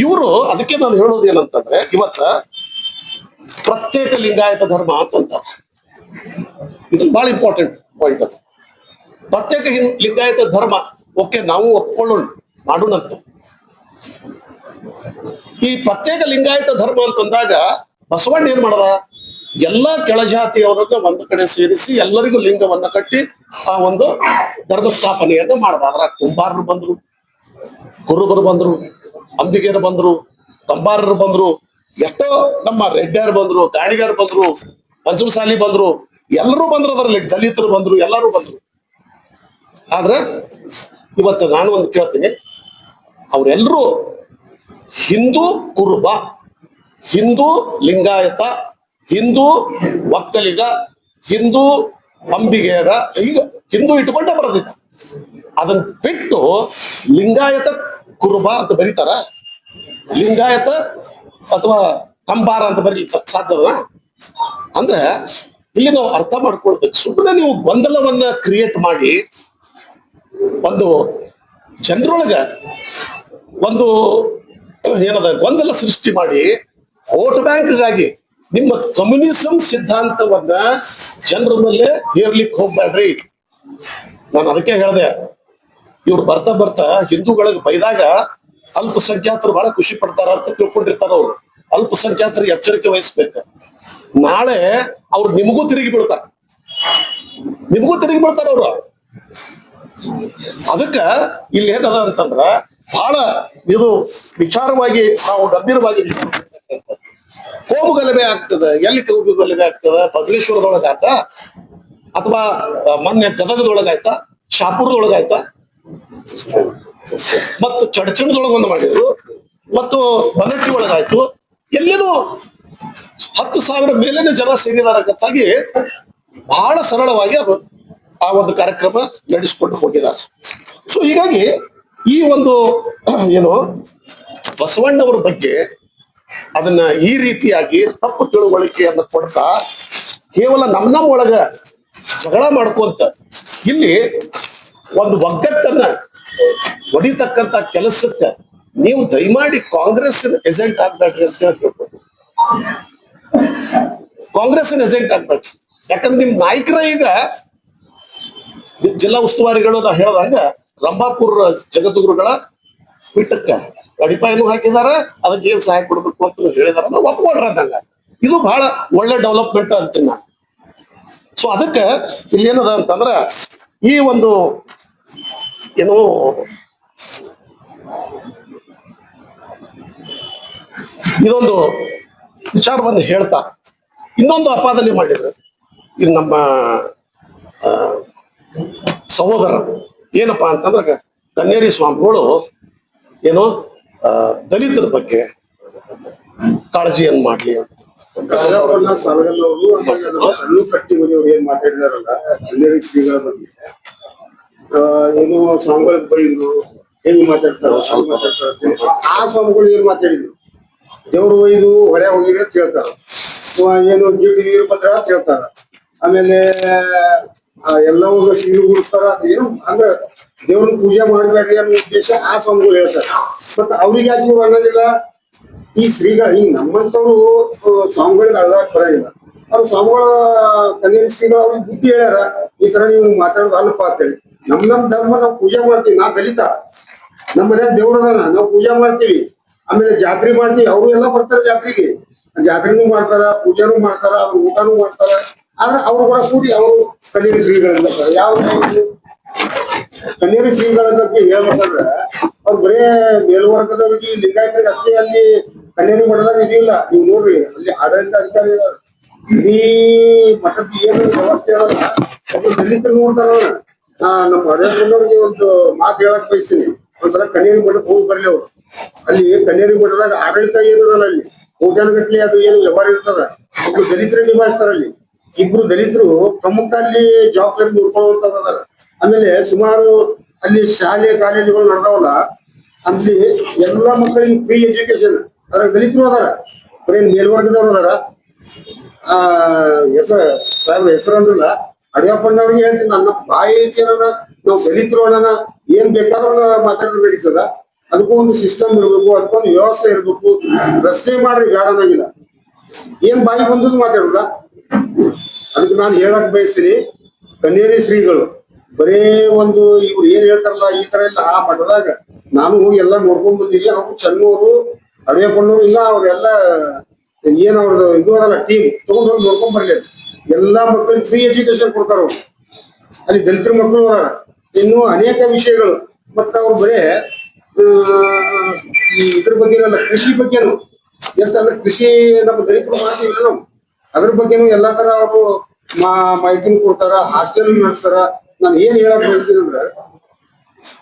ಇವರು ಅದಕ್ಕೆ ನಾನು ಹೇಳೋದು ಏನಂತಂದ್ರೆ, ಇವತ್ತ ಪ್ರತ್ಯೇಕ ಲಿಂಗಾಯತ ಧರ್ಮ ಅಂತಂತಾರೆ. ಇದು ಬಹಳ ಇಂಪಾರ್ಟೆಂಟ್ ಪಾಯಿಂಟ್. ಅದು ಪ್ರತ್ಯೇಕ ಲಿಂಗಾಯತ ಧರ್ಮ ಓಕೆ, ನಾವು ಒಪ್ಕೊಳ್ಳೋಣ, ಮಾಡೋಣಂತ. ಈ ಪ್ರತ್ಯೇಕ ಲಿಂಗಾಯತ ಧರ್ಮ ಅಂತಂದಾಗ ಬಸವಣ್ಣ ಏನ್ ಮಾಡದ, ಎಲ್ಲಾ ಕೆಳಜಾತಿಯವರನ್ನ ಒಂದು ಕಡೆ ಸೇರಿಸಿ ಎಲ್ಲರಿಗೂ ಲಿಂಗವನ್ನ ಕಟ್ಟಿ ಆ ಒಂದು ಧರ್ಮ ಸ್ಥಾಪನೆಯನ್ನ ಮಾಡದ. ಅದ್ರ ಕುಂಬಾರರು ಬಂದ್ರು, ಕುರುಬರು ಬಂದ್ರು, ಅಂಬಿಗೆರು ಬಂದ್ರು, ಕಂಬಾರರು ಬಂದ್ರು, ಎಷ್ಟೋ ನಮ್ಮ ರೆಡ್ಡಿಯರು ಬಂದ್ರು, ಗಾಣಿಗರು ಬಂದ್ರು, ಪಂಚಮಸಾಲಿ ಬಂದ್ರು, ಎಲ್ಲರೂ ಬಂದ್ರು. ಅದರಲ್ಲಿ ದಲಿತರು ಬಂದ್ರು, ಎಲ್ಲರೂ ಬಂದ್ರು. ಆದ್ರೆ ಇವತ್ತು ನಾನು ಒಂದು ಕೇಳ್ತೀನಿ, ಅವರೆಲ್ಲರೂ ಹಿಂದೂ ಕುರುಬ, ಹಿಂದೂ ಲಿಂಗಾಯತ, ಹಿಂದೂ ಒಕ್ಕಲಿಗ, ಹಿಂದೂ ಅಂಬಿಗೆಯರ, ಈಗ ಹಿಂದೂ ಇಟ್ಕೊಂಡೇ ಬರೋದಿಲ್ಲ. ಅದನ್ನ ಬಿಟ್ಟು ಲಿಂಗಾಯತ ಕುರುಬ ಅಂತ ಬರೀತಾರ, ಲಿಂಗಾಯತ ಅಥವಾ ಕಂಬಾರ ಅಂತ ಬರೀಲಿಕ್ಕೆ ಸಾಧ್ಯದ? ಅಂದ್ರೆ ಇಲ್ಲಿ ನಾವು ಅರ್ಥ ಮಾಡ್ಕೊಳ್ಬೇಕು. ಸುಮ್ಮನೆ ನೀವು ಗೊಂದಲವನ್ನ ಕ್ರಿಯೇಟ್ ಮಾಡಿ ಒಂದು ಜನರೊಳಗ ಒಂದು ಏನದ ಗೊಂದಲ ಸೃಷ್ಟಿ ಮಾಡಿ ವೋಟ್ ಬ್ಯಾಂಕ್ಗಾಗಿ ನಿಮ್ಮ ಕಮ್ಯುನಿಸಂ ಸಿದ್ಧಾಂತವನ್ನ ಜನರ ಮೇಲೆ ಹೇರ್ಲಿಕ್ಕೆ ಹೋಗ್ಬೇಡ್ರಿ. ನಾನು ಅದಕ್ಕೆ ಹೇಳಿದೆ, ಇವ್ರು ಬರ್ತಾ ಬರ್ತಾ ಹಿಂದೂಗಳಿಗೆ ಬೈದಾಗ ಅಲ್ಪಸಂಖ್ಯಾತರು ಬಹಳ ಖುಷಿ ಪಡ್ತಾರ ಅಂತ ತಿಳ್ಕೊಂಡಿರ್ತಾರ. ಅವ್ರು ಅಲ್ಪಸಂಖ್ಯಾತರಿಗೆ ಎಚ್ಚರಿಕೆ ವಹಿಸ್ಬೇಕು. ನಾಳೆ ಅವ್ರು ನಿಮಗೂ ತಿರುಗಿ ಬೀಳ್ತಾರ, ಅವ್ರು. ಅದಕ್ಕ ಇಲ್ಲಿ ಏನದ ಅಂತಂದ್ರ ಬಹಳ ಇದು ವಿಚಾರವಾಗಿ ನಾವು ಗಂಭೀರವಾಗಿ ಕೋಮು ಗಲಭೆ ಆಗ್ತದೆ. ಎಲ್ಲಿ ಕೋಮು ಗಲಭೆ ಆಗ್ತದೆ? ಬಗಲೇಶ್ವರದೊಳಗಾಯ್ತ, ಅಥವಾ ಮೊನ್ನೆ ಗದಗದೊಳಗಾಯ್ತ, ಶಾಪುರದೊಳಗಾಯ್ತ, ಮತ್ತು ಚಡಚಣದೊಳಗ ಒಂದು ಮಾಡಿದ್ರು, ಮತ್ತು ಬನಟ್ಟಿ ಒಳಗಾಯ್ತು. ಎಲ್ಲಿನೂ 10,000 ಮೇಲೇನೆ ಜನ ಸೇರಿದಾರಕ್ಕಾಗಿ ಬಹಳ ಸರಳವಾಗಿ ಅದು ಆ ಒಂದು ಕಾರ್ಯಕ್ರಮ ನಡೆಸಿಕೊಂಡು ಹೋಗಿದ್ದಾರೆ. ಸೊ ಹೀಗಾಗಿ ಈ ಒಂದು ಏನು ಬಸವಣ್ಣವರ ಬಗ್ಗೆ ಅದನ್ನ ಈ ರೀತಿಯಾಗಿ ತಪ್ಪು ತಿಳುವಳಿಕೆಯನ್ನು ಕೊಡ್ತಾ ಕೇವಲ ನಮ್ಮ ಒಳಗ ಜಗಳ ಮಾಡ್ಕೊಂತ ಇಲ್ಲಿ ಒಂದು ಒಗ್ಗಟ್ಟನ್ನ ಹೊಡಿತಕ್ಕಂತ ಕೆಲಸಕ್ಕೆ ನೀವು ದಯಮಾಡಿ ಕಾಂಗ್ರೆಸ್ ಏಜೆಂಟ್ ಆಗ್ಬೇಡ್ರಿ ಅಂತ ಹೇಳ್ಬೇಕು. ಕಾಂಗ್ರೆಸ್ ಏಜೆಂಟ್ ಆಗ್ಬೇಡ್ರಿ. ಯಾಕಂದ್ರೆ ನಿಮ್ ನಾಯಕರ ಈಗ ಜಿಲ್ಲಾ ಉಸ್ತುವಾರಿಗಳು ನಾ ಹೇಳ್ದಂಗ ರಂಭಾಪುರ ಜಗದ್ಗುರುಗಳ ಪೀಠಕ್ಕೆ ಅಡಿಪಾಯನೂ ಹಾಕಿದಾರ, ಅದಕ್ಕೆ ಏನ್ ಸಹಾಯ ಕೊಡ್ಬೇಕು ಅಂತ ಹೇಳಿದಾರ, ಒಪ್ಕೊಂಡ್ರ ಅಂದಂಗ. ಇದು ಬಹಳ ಒಳ್ಳೆ ಡೆವಲಪ್ಮೆಂಟ್ ಅಂತೀನಿ ನಾನು. ಸೊ ಅದಕ್ಕೆ ಇಲ್ಲಿ ಏನದ ಅಂತಂದ್ರ ಈ ಒಂದು ಏನು ಇದೊಂದು ವಿಚಾರವನ್ನು ಹೇಳ್ತಾ ಇನ್ನೊಂದು ಅಪಾದನೆ ಮಾಡಿದ್ರು ಇದು ನಮ್ಮ ಸಹೋದರರು. ಏನಪ್ಪಾ ಅಂತಂದ್ರೆ ಕನ್ನೇರಿ ಸ್ವಾಮಿಗಳು ಏನು ದಲಿತರ ಬಗ್ಗೆ ಕಾಳಜಿಯನ್ನು ಮಾಡ್ಲಿ ಅಂತ ಸಣ್ಣ ಕಟ್ಟಿ ಮನೆಯವ್ರು ಏನ್ ಮಾತಾಡಿದಾರಲ್ಲ ಕನ್ನೇರಿ ಶ್ರೀಗಳ ಬಗ್ಗೆ, ಏನು ಸ್ವಾಮಿಗಳ ಬೈದ್ರು, ಹೆಂಗ್ ಮಾತಾಡ್ತಾರ ಆ ಸ್ವಾಮಿಗಳು ಏನ್ ಮಾತಾಡಿದ್ರು, ದೇವ್ರು ಒಯ್ದು ಹೊಳೆ ಹೋಗಿರಿ ಅಂತ ಹೇಳ್ತಾರ, ಏನು ಗಿಡ್ಡಿ ನೀರು ಭದ್ರ ಅಂತ ಹೇಳ್ತಾರ, ಆಮೇಲೆ ಎಲ್ಲವೂ ಸೀರು ಗುಡಿಸ್ತಾರ. ಏನು ಅಂದ್ರೆ ದೇವ್ರನ್ನ ಪೂಜೆ ಮಾಡ್ಬೇಡ್ರಿ ಅನ್ನೋ ಉದ್ದೇಶ ಆ ಸ್ವಾಮಿಗಳು ಹೇಳ್ತಾರೆ. ಮತ್ತ ಅವ್ರಿಗೆ ಯಾಕೆ ನೀವು ಅನ್ನೋದಿಲ್ಲ? ಈ ಶ್ರೀಗಳ ಹಿಂಗ್ ನಮ್ಮಂತವ್ರು ಸ್ವಾಮಿಗಳಿಗೆ ಅಳದಾಕ್ ಬರಂಗಿಲ್ಲ. ಅವ್ರು ಸ್ವಾಮಿಗಳ ಕನ್ನೇರಿ ಶ್ರೀಗಳು ಅವ್ರಿಗೆ ಬುದ್ಧಿ ಹೇಳ್ಯಾರ, ಈ ತರ ನೀವು ಮಾತಾಡೋದು ಅಲ್ಪ ಅಂತೇಳಿ. ನಮ್ ಧರ್ಮ ನಾವು ಪೂಜೆ ಮಾಡ್ತೀವಿ. ನಾ ದಲಿತ, ನಮ್ಮ ಮನ್ಯಾಗ ದೇವ್ರದಾನ, ನಾವು ಪೂಜೆ ಮಾಡ್ತೀವಿ. ಆಮೇಲೆ ಜಾತ್ರೆ ಮಾಡ್ತೀವಿ, ಅವರು ಎಲ್ಲ ಬರ್ತಾರೆ ಜಾತ್ರೆಗೆ, ಜಾತ್ರೆನೂ ಮಾಡ್ತಾರ, ಪೂಜೆನೂ ಮಾಡ್ತಾರ, ಅವ್ರ ಊಟನೂ ಮಾಡ್ತಾರ. ಆದ್ರೆ ಅವ್ರು ಕೂಡ ಕೂಡಿ ಅವರು ಕನ್ನೇರಿ ಶ್ರೀಗಳಿಂದ ಯಾವ ಕನ್ನೇರಿ ಶ್ರೀಗಳ ಬಗ್ಗೆ ಹೇಳ್ಬೇಕಂದ್ರೆ ಅವ್ರು ಬರೇ ಮೇಲ್ವರ್ಗದವ್ರಿಗೆ ಲಿಂಗಾಯತರಿಗೆ ಅಷ್ಟೇ ಅಲ್ಲಿ ಕನ್ನೇರಿ ಮಠದಾಗ ಇದೆಯಿಲ್ಲ. ನೀವು ನೋಡ್ರಿ, ಅಲ್ಲಿ ಆಡಳಿತ ಅಧಿಕಾರಿ ಇಡೀ ಮಠದ ಏನು ವ್ಯವಸ್ಥೆ ಅದಲ್ಲ, ಒಬ್ಬರು ದಲಿತರು ನೋಡ್ತಾರ. ನಮ್ಮ ಹರಿಯಣ್ಣವ್ರಿಗೆ ಒಂದು ಮಾತು ಹೇಳಕ್ ಬಯಸ್ತೀನಿ. ಒಂದ್ಸಲ ಕನ್ನೇರಿ ಮಠಕ್ಕೆ ಹೋಗಿ ಬರ್ಲಿ ಅವ್ರು. ಅಲ್ಲಿ ಕನ್ನೇರಿ ಮಠದಾಗ ಆಡಳಿತ ಏನದಲ್ಲ, ಅಲ್ಲಿ ಕೋಟ್ಯಾನುಗಟ್ಲೆ ಅದು ಏನು ವ್ಯವಹಾರ ಇರ್ತದ, ಒಬ್ರು ದಲಿತರೇ ನಿಭಾಯಿಸ್ತಾರ ಅಲ್ಲಿ. ಇಬ್ರು ದಲಿತರು ಪ್ರಮುಖ ಅಲ್ಲಿ ಜವಾಬ್ದಾರಿ ನೋಡ್ಕೊಳ್ಳುವಂತದಾರ. ಆಮೇಲೆ ಸುಮಾರು ಅಲ್ಲಿ ಶಾಲೆ ಕಾಲೇಜುಗಳು ನಡೆದವಲ್ಲ, ಅಲ್ಲಿ ಎಲ್ಲಾ ಮಕ್ಕಳಿಗೆ ಫ್ರೀ ಎಜುಕೇಶನ್. ಅದ್ರಾಗ ದಲಿತರು ಅದಾರ, ಬರೀ ಮೇಲ್ವರ್ಗದವ್ರು ಅದಾರ. ಹೆಸರು ಅಂದ್ರಲ್ಲ ಅಡಿಯಪ್ಪಣ್ಣವ್ರಿಗೆ ಹೇಳ್ತೀನಿ, ನನ್ನ ಬಾಯಿ ಐತಿ ಅನ್ನೋಣ, ನಾವು ದಲಿತರು ಅನ್ನೋಣ, ಏನ್ ಬೇಕಾದ್ರೂ ಮಾತಾಡೋದು ನಡೀತದ. ಅದಕ್ಕೂ ಒಂದು ಸಿಸ್ಟಮ್ ಇರ್ಬೇಕು, ಅದಕ್ಕೊಂದು ವ್ಯವಸ್ಥೆ ಇರ್ಬೇಕು. ರಸ್ತೆ ಮಾಡ್ರಿ ಬೇಡ ಅನ್ನಂಗಿಲ್ಲ, ಏನ್ ಬಾಯಿ ಬಂದದ್ದು ಮಾತಾಡಲ್ಲ. ಅದಕ್ಕೆ ನಾನು ಹೇಳಕ್ ಬಯಸ್ತೀನಿ, ಕನ್ನೇರಿ ಶ್ರೀಗಳು ಬರೇ ಒಂದು ಇವ್ರು ಏನ್ ಹೇಳ್ತಾರಲ್ಲ ಈ ತರ ಎಲ್ಲ ಆ ಮಠದಾಗ ನಾನು ಹೋಗಿ ಎಲ್ಲಾ ನೋಡ್ಕೊಂಡ್ ಬಂದಿದ್ದೆ. ನಾವು ಚೆನ್ನೂರು ಅಡಿಯಪ್ಪಣ್ಣವ್ರು ಇಲ್ಲ ಅವ್ರೆಲ್ಲ ಏನ್ ಅವ್ರದ್ದು ಇದು ಅದಲ್ಲ ಟೀಮ್ ತಗೊಂಡ್ ಹೋಗಿ ನೋಡ್ಕೊಂಡ್ ಬರ್ಲಿ. ಎಲ್ಲಾ ಮಕ್ಕಳಿಗೆ ಫ್ರೀ ಎಜುಕೇಶನ್ ಕೊಡ್ತಾರ ಅವ್ರು. ಅಲ್ಲಿ ದಲಿತರ ಮಕ್ಕಳು ಅದಾರ, ಇನ್ನು ಅನೇಕ ವಿಷಯಗಳು. ಮತ್ತ ಅವ್ರು ಬರೇ ಇದ್ರ ಬಗ್ಗೆ ಕೃಷಿ ಬಗ್ಗೆನು ಅಂದ್ರೆ ಕೃಷಿ ನಮ್ಮ ದಲಿತರು ಮಾಡ್ತೀವಿ ನಾವು, ಅದ್ರ ಬಗ್ಗೆನು ಎಲ್ಲಾ ತರ ಅವರು ಮಾಹಿತಿನೂ ಕೊಡ್ತಾರ, ಹಾಸ್ಟೆಲ್ ನಡೆಸ್ತಾರ. ನಾನು ಏನ್ ಹೇಳಕ್ ಬಯಸ್ತೀನಿ ಅಂದ್ರೆ,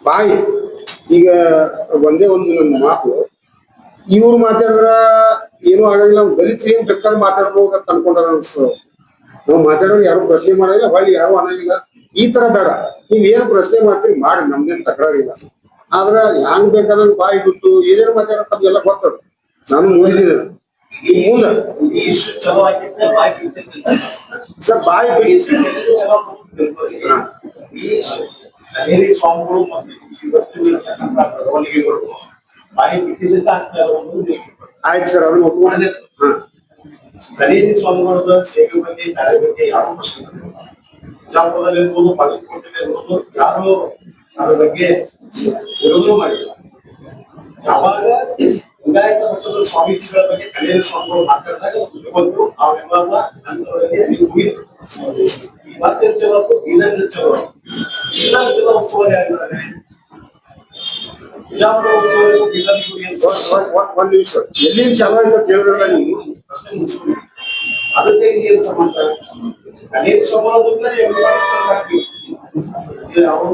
ಬಾಯಿ ಈಗ ಒಂದೇ ಒಂದು ನನ್ನ ಮಾತು, ಇವ್ರು ಮಾತಾಡಿದ್ರ ಏನೂ ಆಗಂಗಿಲ್ಲ, ದಲಿತರು ಏನ್ ಬೇಕಾದ್ರೆ ಮಾತಾಡ್ಬೋದು ಅಂತ ಅನ್ಕೊಂಡಾರ ಅನ್ಸ್ತದ. ನಾವು ಮಾತಾಡೋರು ಯಾರು ಪ್ರಶ್ನೆ ಮಾಡಂಗಿಲ್ಲ, ಹೊಳ್ಳಿ ಯಾರು ಅನ್ನಂಗಿಲ್ಲ. ಈ ತರ ಬೇಡ, ನೀವ್ ಏನು ಪ್ರಶ್ನೆ ಮಾಡ್ತೀವಿ ಮಾಡಿ, ನಮ್ದೇನ್ ತಕರಾರಿಲ್ಲ. ಆದ್ರ ಹ್ಯಾಂಗ್ ಬೇಕಾದಂಗ್ ಬಾಯಿ ಬಿಟ್ಟು ಏನೇನು ಮಾತಾಡೋದು ತಮ್ಗೆಲ್ಲ ಗೊತ್ತದ, ನಾನು ನೋಡಿದ್ದೀನಿ. ಈ ಮುಂದ ಸರ್ ಬಾಯಿ ಬಿಟ್ಟು ಸ್ವಾಮಿಗಳು ಬೆಳವಣಿಗೆಗಳು ಬಾಯಿ ಬಿಟ್ಟಿದ್ದಕ್ಕೆ ಆಗ್ತಾ ಇರೋದು. ಆಯ್ತು ಸರ್, ಅದನ್ನ ಒಪ್ಕೊಂಡೆ. ಕನೇರಿ ಸ್ವಾಮಿಗಳ ಸೇವೆ ಬಗ್ಗೆ ಕಾರ್ಯ ಬಗ್ಗೆ ಯಾರು ಪ್ರಶ್ನೆ ಮಾಡಿಲ್ಲ. ಬಿಜಾಪುರದಲ್ಲಿ ಇರ್ಬೋದು, ಬಾಗಲಕೋಟೆಯಲ್ಲಿ ಇರ್ಬೋದು, ಯಾರು ಅದ್ರ ಬಗ್ಗೆ ವಿರೋಧ ಮಾಡಿಲ್ಲ. ಯಾವಾಗ ಲಿಂಗಾಯತ ಮಟ್ಟದ ಸ್ವಾಮೀಜಿಗಳ ಬಗ್ಗೆ ಕನೇರಿ ಸ್ವಾಮಿಗಳು ಮಾತಾಡಿದಾಗ ಬಂದು ಆ ವಿವಾದ ನಂತರದಲ್ಲಿ ಮುಗಿತು. ಮತ್ತೆ ಚಲೋ ಇನ್ನೊಂದು ಚಲೋ ಉಸ್ತುವಾರಿ ಆಗಿದ್ದಾರೆ. ಬಿಜಾಪುರ ಉಸ್ತುವಾರಿ ಒಂದ್ ನಿಮಿಷ, ಎಲ್ಲಿಂದ ಚಾಲು ಆಯ್ತು ಅಂತ ಹೇಳಿದ್ರಲ್ಲ ನೀವು, ಅದಕ್ಕೆ ಏನ್ ಸಂಬಂಧ? ಕನೇರಿ ಸ್ವಾಮಿಗಳ ಅವರು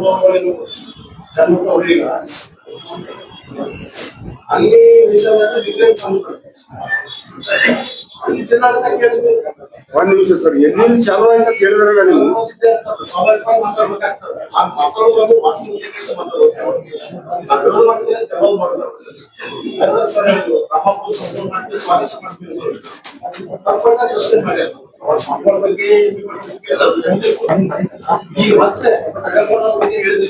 ಜನ್ಮದ ಅವರಿಗ ಅಲ್ಲಿ ವಿಷಯದಲ್ಲಿ ಒಂದ್ ನಿಮಿಷ ಸರ್, ಎಲ್ಲಿಂದ ಚಾಲು ಆಯ್ತು ಅಂತ ಹೇಳಿದ್ರಲ್ಲ ನೀವು, ಸ್ವಾಭಾವಿಕವಾಗಿ ಮಾತಾಡ್ಬೇಕಾಗ್ತದೆ. ಆ ಮಾತಾಡೋದು ವಾಸ್ತವಿಕತೆ ಸ್ವಾಮಿಗಳ ಬಗ್ಗೆ ಈಗ ಮತ್ತೆ ಹೇಳಿದ್ರು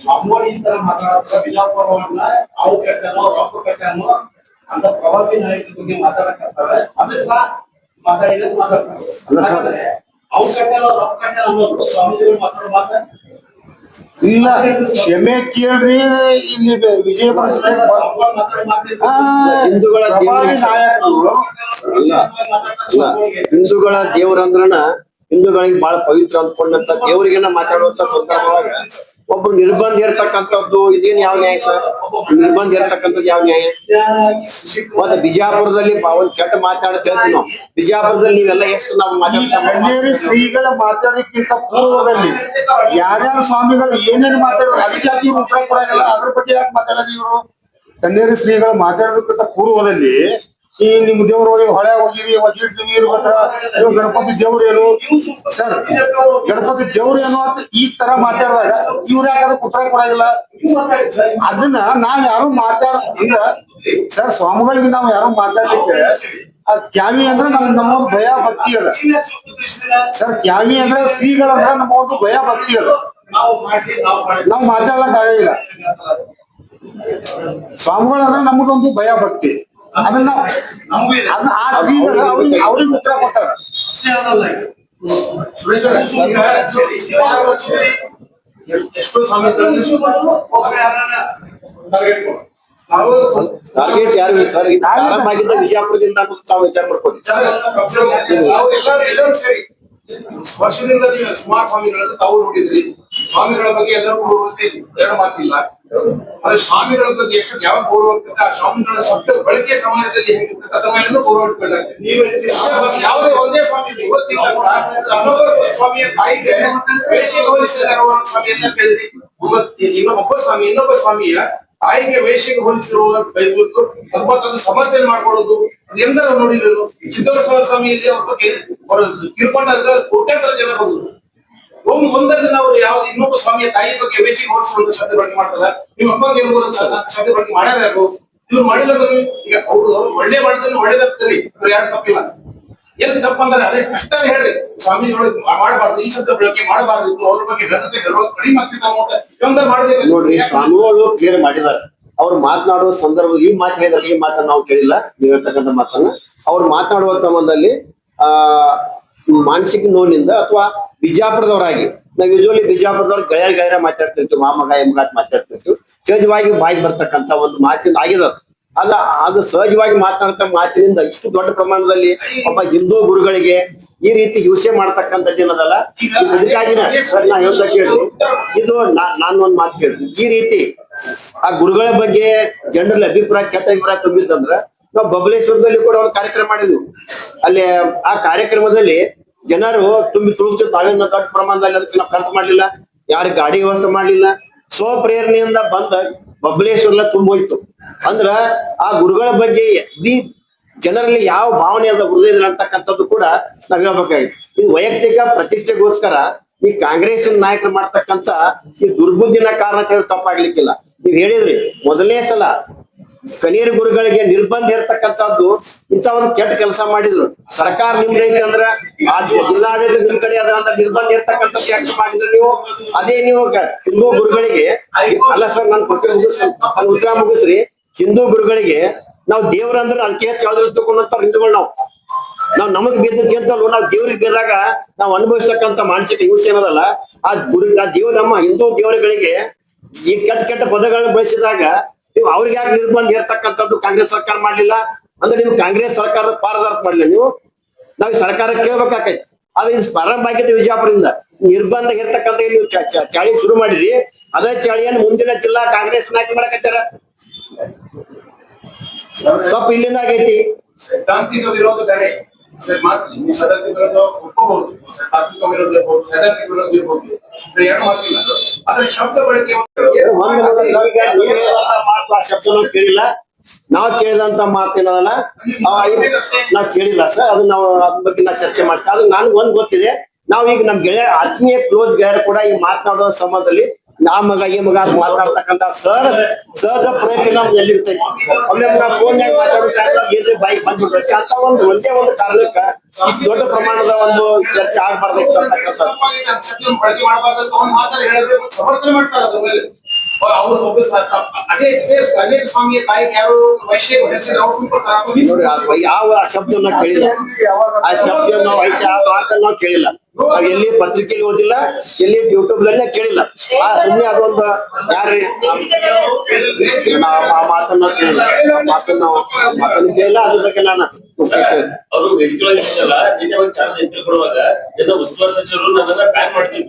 ಸ್ವಾಮಿಗಳು ಈ ತರ ಮಾತಾಡತ್ತ ಬಿಜಾಪುರವನ್ನ ಅವ್ರು ಕಟ್ಟಾನೋ ರೊಕ್ಕ ಕಟ್ಟಾನೋ ಅಂತ ಪ್ರಭಾವಿ ನಾಯಕರ ಬಗ್ಗೆ ಮಾತಾಡಕತ್ತಾರೆ. ಅದನ್ನ ಮಾತಾಡಿದ್ರೆ ಮಾತಾಡ್ತಾರೆ. ಅವ್ರು ಕಟ್ಟಾನೋ ರೊಕ್ಕ ಕಟ್ಟಾನ ಅನ್ನೋದು ಸ್ವಾಮೀಜಿಗಳು ಮಾತಾಡೋ ಮಾತ್ರ ಇಲ್ಲ. ಕ್ಷಮೆ ಕೇಳ್ರಿ, ಇಲ್ಲಿ ವಿಜಯಪುರ ಹಿಂದೂಗಳ ಪ್ರಭಾವಿ ನಾಯಕರು ಅಲ್ಲ ಹಿಂದೂಗಳ ದೇವ್ರಂದ್ರನ ಹಿಂದೂಗಳಿಗೆ ಬಹಳ ಪವಿತ್ರ ಅಂದ್ಕೊಂಡಂತ ದೇವರಿಗೆನ ಮಾತಾಡುವಂತ ಸಂದರ್ಭವಾಗ ಒಬ್ರು ನಿರ್ಬಂಧ ಇರ್ತಕ್ಕಂಥದ್ದು ಇದೇನ್ ಯಾವ ನ್ಯಾಯ ಸರ್? ನಿರ್ಬಂಧ ಇರ್ತಕ್ಕಂಥದ್ದು ಯಾವ ನ್ಯಾಯ? ಮತ್ತೆ ಬಿಜಾಪುರದಲ್ಲಿ ಒಂದ್ ಕೆಟ್ಟ ಮಾತಾಡ್ತಾ ಹೇಳ್ತೀವಿ ನಾವು. ಬಿಜಾಪುರದಲ್ಲಿ ನೀವೆಲ್ಲ ಎಷ್ಟು ನಾವು ಕನ್ನೇರಿ ಶ್ರೀಗಳ ಮಾತಾಡೋದಕ್ಕಿಂತ ಪೂರ್ವದಲ್ಲಿ ಯಾರ್ಯಾರು ಸ್ವಾಮಿಗಳು ಏನೇನು ಮಾತಾಡೋದು ಅದಕ್ಕೆ ಯಾಕೆ ಇವ್ರು ಉತ್ತರ ಕೊಡಂಗಿಲ್ಲ? ಅದ್ರ ಬಗ್ಗೆ ಯಾಕೆ ಮಾತಾಡೋದು ಇವರು? ಕನ್ನೇರಿ ಶ್ರೀಗಳು ಮಾತಾಡೋದಕ್ಕಿಂತ ಪೂರ್ವದಲ್ಲಿ ಈ ನಿಮ್ ದೇವ್ರ ಹೊಳೆ ಹೋಗಿರಿ, ವಜ್ರ ನೀರು ಬಂದ್ರ ನೀವು ಗಣಪತಿ ದೇವ್ರೇನು ಸರ್, ಗಣಪತಿ ದೇವ್ರೇನು ಅಂತ ಈ ತರ ಮಾತಾಡಿದಾಗ ಇವ್ರು ಯಾಕಾದ್ರೆ ಉತ್ತರ ಕೊಡಂಗಿಲ್ಲ? ಅದನ್ನ ನಾವ್ ಯಾರು ಅಂದ್ರ ಸರ್, ಸ್ವಾಮಿಗಳಿಗೆ ನಾವ್ ಯಾರು ಮಾತಾಡ್ಲಿಕ್ಕೆ ಕ್ಯಾವಿ ಅಂದ್ರೆ ನಮ್ಮೊಂದು ಭಯ ಭಕ್ತಿ ಅದ ಸರ್. ಕ್ಯಾವಿ ಅಂದ್ರೆ ಶ್ರೀಗಳಂದ್ರ ನಮ್ಮ ಒಂದು ಭಯ ಭಕ್ತಿ ಅದ, ನಾವ್ ಮಾತಾಡ್ಲಕ್ ಆಗಿಲ್ಲ. ಸ್ವಾಮಿಗಳಂದ್ರೆ ನಮಗೊಂದು ಭಯ ಭಕ್ತಿ, ಅದನ್ನ ಆ ಶ್ರೀಗಳು ಅವ್ರಿಗೆ ಉತ್ತರ ಕೊಟ್ಟಾರ. ಎಷ್ಟೋ ಸ್ವಾಮಿಗಳು ಟಾರ್ಗೆಟ್ ಯಾರು ಸರ್? ಇದು ಆರಂಭವಾಗಿದ್ದ ವಿಜಯಪುರದಿಂದ ತಾವು ವಿಚಾರ ಮಾಡ್ಕೊಳ್ಳಿ. ವರ್ಷದಿಂದ ನೀವು ಸುಮಾರು ಸ್ವಾಮಿಗಳನ್ನು ತಾವು ನೋಡಿದ್ರಿ. ಸ್ವಾಮಿಗಳ ಬಗ್ಗೆ ಎಲ್ಲರೂ ಗೌರವತೆ ಎರಡು ಮಾತಿಲ್ಲ. ಆದ್ರೆ ಸ್ವಾಮಿಗಳ ಬಗ್ಗೆ ಎಷ್ಟು ಯಾವ ಗೌರವ ಇರ್ತದೆ, ಆ ಸ್ವಾಮಿಗಳ ಶಬ್ದ ಬಳಕೆ ಸಮಾಜದಲ್ಲಿ ಹೇಗಿರ್ತದೆ ಅದರ ಮೇಲೂ ಗೌರವ ಇಟ್ಕೊಳ್ಳಾಗ್ತದೆ. ಯಾವುದೇ ಒಂದೇ ಸ್ವಾಮಿ ಇವತ್ತಿಲ್ಲ ಇನ್ನೊಬ್ಬ ಸ್ವಾಮಿಯ ತಾಯಿಗೆ ಬೆಳೆಸಿ ಗೌರವಿಸಿದ ಸ್ವಾಮಿ ಅಂತ ಕೇಳಿದ್ರಿ. ಇನ್ನೊಬ್ಬ ಸ್ವಾಮಿಯ ತಾಯಿಗೆ ವೇಷಕ್ಕೆ ಹೋಲಿಸಿರುವ ಬೈಬಲ್ದು ಅದನ್ನ ಸಮರ್ಥನೆ ಮಾಡ್ಕೊಳ್ಳೋದು ಎಂದರ ನೋಡಿದ್ರು. ಸಿದ್ದೇಶ್ವರ ಸ್ವಾಮಿಯಲ್ಲಿ ಅವ್ರ ಬಗ್ಗೆ ತಿಳ್ಕೊಂಡಾಗ ಕೋಟ್ಯಾಂತರ ಜನ ಬಂದ್ರು. ಒಂದೇ ದಿನ ಅವ್ರು ಯಾವ ಇನ್ನೊಬ್ಬ ಸ್ವಾಮಿಯ ತಾಯಿ ಬಗ್ಗೆ ವೇಷಕ್ಕೆ ಹೋಲಿಸುವಂತ ಶಬ್ದ ಬಳಕೆ ಮಾಡ್ತಾರ. ನಿಮ್ಮ ಅಪ್ಪಗೆ ಶಬ್ದ ಬಳಕೆ ಮಾಡ್ಯಾರ ಯಾರು? ಇವ್ರು ಮಾಡಿಲ್ಲ ಅಂದ್ರೆ ಈಗ ಅವ್ರು ಒಳ್ಳೆ ಮಾಡಿದ್ರೆ ಒಳ್ಳೇದಾಗ್ತರಿ, ಯಾರು ತಪ್ಪಿಲ್ಲ. ಏನ್ ತಪ್ಪಂದ್ರೆ ಅದೇ ಕಷ್ಟನೇ ಹೇಳಿ ಸ್ವಾಮಿಗಳು ಮಾಡಬಾರ್ದು, ಈ ಶಬ್ದ ಬಳಕೆ ಮಾಡಬಾರ್ದಿತ್ತು, ಅವ್ರ ಬಗ್ಗೆ ಘನತೆ ಕಡಿಮೆ ಆಗ್ತಿದ್ದ ಮಾಡ್ಬೇಕು ನೋಡ್ರಿ. ಸ್ವಾಮಿಗಳು ಕ್ಲಿಯರ್ ಮಾಡಿದ್ದಾರೆ. ಅವ್ರು ಮಾತನಾಡುವ ಸಂದರ್ಭ ಈ ಮಾತು ಹೇಳಿದ್ರೆ ಈ ಮಾತನ್ನ ನಾವು ಕೇಳಿಲ್ಲ, ನೀವು ಹೇಳ್ತಕ್ಕಂಥ ಮಾತನ್ನ. ಅವ್ರು ಮಾತನಾಡುವ ಸಂಬಂಧದಲ್ಲಿ ಮಾನಸಿಕ ನೋವಿನಿಂದ ಅಥವಾ ಬಿಜಾಪುರದವರಾಗಿ ನಾವು ಯೂಶುವಲಿ ಬಿಜಾಪುರದವ್ರು ಗೆಳೆಯರ ಮಾತಾಡ್ತಿರ್ತೀವಿ, ಮಾಮಗ ಎಮ್ಮಗ ಮಾತಾಡ್ತಿರ್ತೀವಿ. ಸಹಜವಾಗಿ ಬಾಯಿಗೆ ಬರ್ತಕ್ಕಂಥ ಒಂದು ಮಾತಿಂದ ಆಗಿದೆ ಅದು ಸಹಜವಾಗಿ ಮಾತನಾಡ್ತಾ ಮಾತಿನಿಂದ ಇಷ್ಟು ದೊಡ್ಡ ಪ್ರಮಾಣದಲ್ಲಿ ಒಬ್ಬ ಹಿಂದೂ ಗುರುಗಳಿಗೆ ಈ ರೀತಿ ಹಿಂಸೆ ಮಾಡ್ತಕ್ಕಂಥದ್ದು ಏನದಲ್ಲ. ಇದಕ್ಕಾಗಿನ ನಾ ಹೇಳ್ತಾ ಕೇಳಿ, ಇದು ನಾನು ಒಂದ್ ಮಾತು ಕೇಳಿ, ಈ ರೀತಿ ಆ ಗುರುಗಳ ಬಗ್ಗೆ ಜನರಲ್ಲಿ ಅಭಿಪ್ರಾಯ ಕೆಟ್ಟ ಅಭಿಪ್ರಾಯ ತುಂಬಿದ್ದಂದ್ರ ನಾವು ಬಬಲೇಶ್ವರದಲ್ಲಿ ಕೂಡ ಒಂದು ಕಾರ್ಯಕ್ರಮ ಮಾಡಿದ್ವಿ. ಅಲ್ಲಿ ಆ ಕಾರ್ಯಕ್ರಮದಲ್ಲಿ ಜನರು ತುಂಬಿ ತುಳುಕ್ತಿತ್ತು. ನಾವೇನು ದೊಡ್ಡ ಪ್ರಮಾಣದಲ್ಲಿ ಅದಕ್ಕೆ ನಾವು ಖರ್ಚು ಮಾಡ್ಲಿಲ್ಲ, ಯಾರು ಗಾಡಿ ವ್ಯವಸ್ಥೆ ಮಾಡ್ಲಿಲ್ಲ. ಸ್ವಪ್ರೇರಣೆಯಿಂದ ಬಂದ ಬಬಲೇಶ್ವರ ತುಂಬೋಯ್ತು. ಅಂದ್ರ ಆ ಗುರುಗಳ ಬಗ್ಗೆ ಜನರಲ್ಲಿ ಯಾವ ಭಾವನೆ ಅದ ಹೃದಯದಲ್ಲಿ ಅಂತಕ್ಕಂಥದ್ದು ಕೂಡ ನಾವ್ ಹೇಳ್ಬೇಕಾಗಿತ್ತು. ಇದು ವೈಯಕ್ತಿಕ ಪ್ರತಿಷ್ಠೆಗೋಸ್ಕರ ಈ ಕಾಂಗ್ರೆಸ್ ನಾಯಕರು ಮಾಡ್ತಕ್ಕಂಥ ಈ ದುರ್ಬುದ್ಧಿನ ಕಾರಣ ತಪ್ಪಾಗ್ಲಿಕ್ಕಿಲ್ಲ. ನೀವ್ ಹೇಳಿದ್ರಿ ಮೊದಲನೇ ಸಲ ಕನೇರಿ ಗುರುಗಳಿಗೆ ನಿರ್ಬಂಧ ಇರ್ತಕ್ಕಂಥದ್ದು ಇಂಥ ಒಂದು ಕೆಟ್ಟ ಕೆಲಸ ಮಾಡಿದ್ರು. ಸರ್ಕಾರ ನಿಮ್ದೈತೆ ಅಂದ್ರ ಆ ಜಿಲ್ಲಾಡಳಿತ ನಿಮ್ ಕಡೆ ಅದ ಅಂತ ನಿರ್ಬಂಧ ಇರ್ತಕ್ಕಂಥದ್ದು ಯಾಕೆ ಮಾಡಿದ್ರು ನೀವು? ಅದೇ ನೀವು ಹಿಂದೂ ಗುರುಗಳಿಗೆ ಅಲ್ಲ ಸರ್, ನಾನು ನನ್ನ ಉತ್ತರ ಮುಗಿಸ್ರಿ. ಹಿಂದೂ ಗುರುಗಳಿಗೆ ನಾವು ದೇವ್ರಂದ್ರೆ ಅದಕ್ಕೆ ಯಾವ್ದ್ರ ತಗೊಂಡಂತ ಹಿಂದೂಗಳು ನಾವು ನಮಗ್ ಬೇದಕ್ಕಿಂತಲೂ ನಾವು ದೇವ್ರಿಗೆ ಬೇದಾಗ ನಾವು ಅನುಭವಿಸ್ತಕ್ಕಂಥ ಮಾನಸಿಕ ಹಿಂಸೆ ಏನದಲ್ಲ, ಆ ದೇವ್ರ ನಮ್ಮ ಹಿಂದೂ ದೇವರುಗಳಿಗೆ ಈ ಕೆಟ್ಟ ಪದಗಳನ್ನ ಬಳಸಿದಾಗ ನೀವು ಅವ್ರಿಗೆ ಯಾಕೆ ನಿರ್ಬಂಧ ಇರ್ತಕ್ಕಂಥದ್ದು ಕಾಂಗ್ರೆಸ್ ಸರ್ಕಾರ ಮಾಡ್ಲಿಲ್ಲ? ಅಂದ್ರೆ ನೀವು ಕಾಂಗ್ರೆಸ್ ಸರ್ಕಾರದ ಪಾರದಾರ್ಥ ಮಾಡ್ಲಿಲ್ಲ. ನೀವು ನಾವು ಸರ್ಕಾರ ಕೇಳ್ಬೇಕಾಕೈತಿ. ಅದು ಇದು ಪ್ರಾರಂಭ ಆಗಿದ್ದು ವಿಜಯಪುರದಿಂದ. ನಿರ್ಬಂಧ ಇರ್ತಕ್ಕಂಥ ನೀವು ಚಾಳಿ ಶುರು ಮಾಡಿರಿ, ಅದೇ ಚಾಳಿಯನ್ನು ಮುಂದಿನ ಜಿಲ್ಲಾ ಕಾಂಗ್ರೆಸ್ ನಾಯಕ ಮಾಡಕತ್ತಾರ. ತಪ್ಪು ಇಲ್ಲಿಂದ ಆಗೈತಿ. ಸೈದ್ಧಾಂತಿಕ ವಿರೋಧ ಬೇರೆ ಸೈದ್ಧಾಂತಿಕ ವಿರೋಧ ಒಪ್ಪಬಹುದು, ತಾತ್ವಿಕ ವಿರೋಧ ಇರ್ಬೋದು, ಸೈದ್ಧಾಂತಿಕ ವಿರೋಧ ಇರ್ಬೋದು, ಎರಡು ಮಾತಿಲ್ಲ. ಆದ್ರೆ ಶಬ್ದ ಬಳಕೆ ಶಬ್ದ ಕೇಳಿಲ್ಲ. ನಾವು ಕೇಳಿದಂತ ಮಾತೇನಲ್ಲ ನಾವ್ ಕೇಳಿಲ್ಲ ಸರ್. ಅದು ನಾವು ಅದ್ರ ಬಗ್ಗೆ ನಾವು ಚರ್ಚೆ ಮಾಡ್ತೀವಿ. ಅದು ನನ್ಗೆ ಒಂದ್ ಗೊತ್ತಿದೆ, ನಾವು ಈಗ ನಮ್ ಗೆಳೆಯ ಆತ್ಮೀಯ ಕ್ಲೋಸ್ ಗೆಳೆಯರು ಕೂಡ ಈಗ ಮಾತನಾಡೋ ಸಂಬಂಧದಲ್ಲಿ ನಾ ಮಗ ಈ ಮಗ ಮಾತಾಡ್ತಕ್ಕಂಥ ಸಹಜ ಪ್ರಯತ್ನ ನಮ್ಗೆ ಎಲ್ಲಿರ್ತೈತಿ. ಒಮ್ಮೆ ನಾವು ಫೋನ್ಯಾಗ ಮಾತಾಡೋ ಬಾಯಿಗೆ ಬಂದ್ಬಿಡ್ಬೇಕು ಅಂತ ಒಂದೇ ಒಂದು ಕಾರಣಕ್ಕ ಇಷ್ಟು ದೊಡ್ಡ ಪ್ರಮಾಣದ ಒಂದು ಚರ್ಚೆ ಆಗ್ಬಾರ್ದೈತೆ ಅಂತಕ್ಕಂಥದ್ದು. ಬಳಕೆ ಮಾಡಬಾರ್ದು ಮಾತಾಡಿ ಹೇಳಿದ್ರೆ ಸಮರ್ಥನೆ ಮಾಡ್ತಾರೆ. ಅದ್ರ ಮೇಲೆ ಅದೇ ಸ್ವಾಮಿಯ ತಾಯಿಗೆ ಯಾರು ವೈಶ್ಯ ನೋಡ್ರಿ, ಯಾವ ಶಬ್ದನ್ನ ಕೇಳಿಲ್ಲ, ಆ ಶಬ್ದ ನಾವು ವೈಶ್ಯ ನಾವು ಕೇಳಿಲ್ಲ. ನಾವ್ ಎಲ್ಲಿ ಪತ್ರಿಕೆಯಲ್ಲಿ ಓದಿಲ್ಲ, ಎಲ್ಲಿ ಯೂಟ್ಯೂಬ್ ನಲ್ಲೇ ಕೇಳಿಲ್ಲ. ಆ ಸುಮ್ಮನೆ ಅದೊಂದು ಯಾರು ಆ ಮಾತನ್ನ ಕೇಳಿಲ್ಲ, ಮಾತನ್ನ ಕೇಳಿಲ್ಲ. ಅದ್ರ ಬಗ್ಗೆ ನಾನು ಅವರು ಮೆಡಿಕಲ್ ನಿನ್ನೆ ಒಂದು ಚಾನಲ್ ಕೊಡುವಾಗ ಎಲ್ಲ ಉಸ್ತುವಾರಿ ಸಚಿವರು ನನ್ನನ್ನ ಬ್ಯಾನ್ ಮಾಡ್ತೀವಿ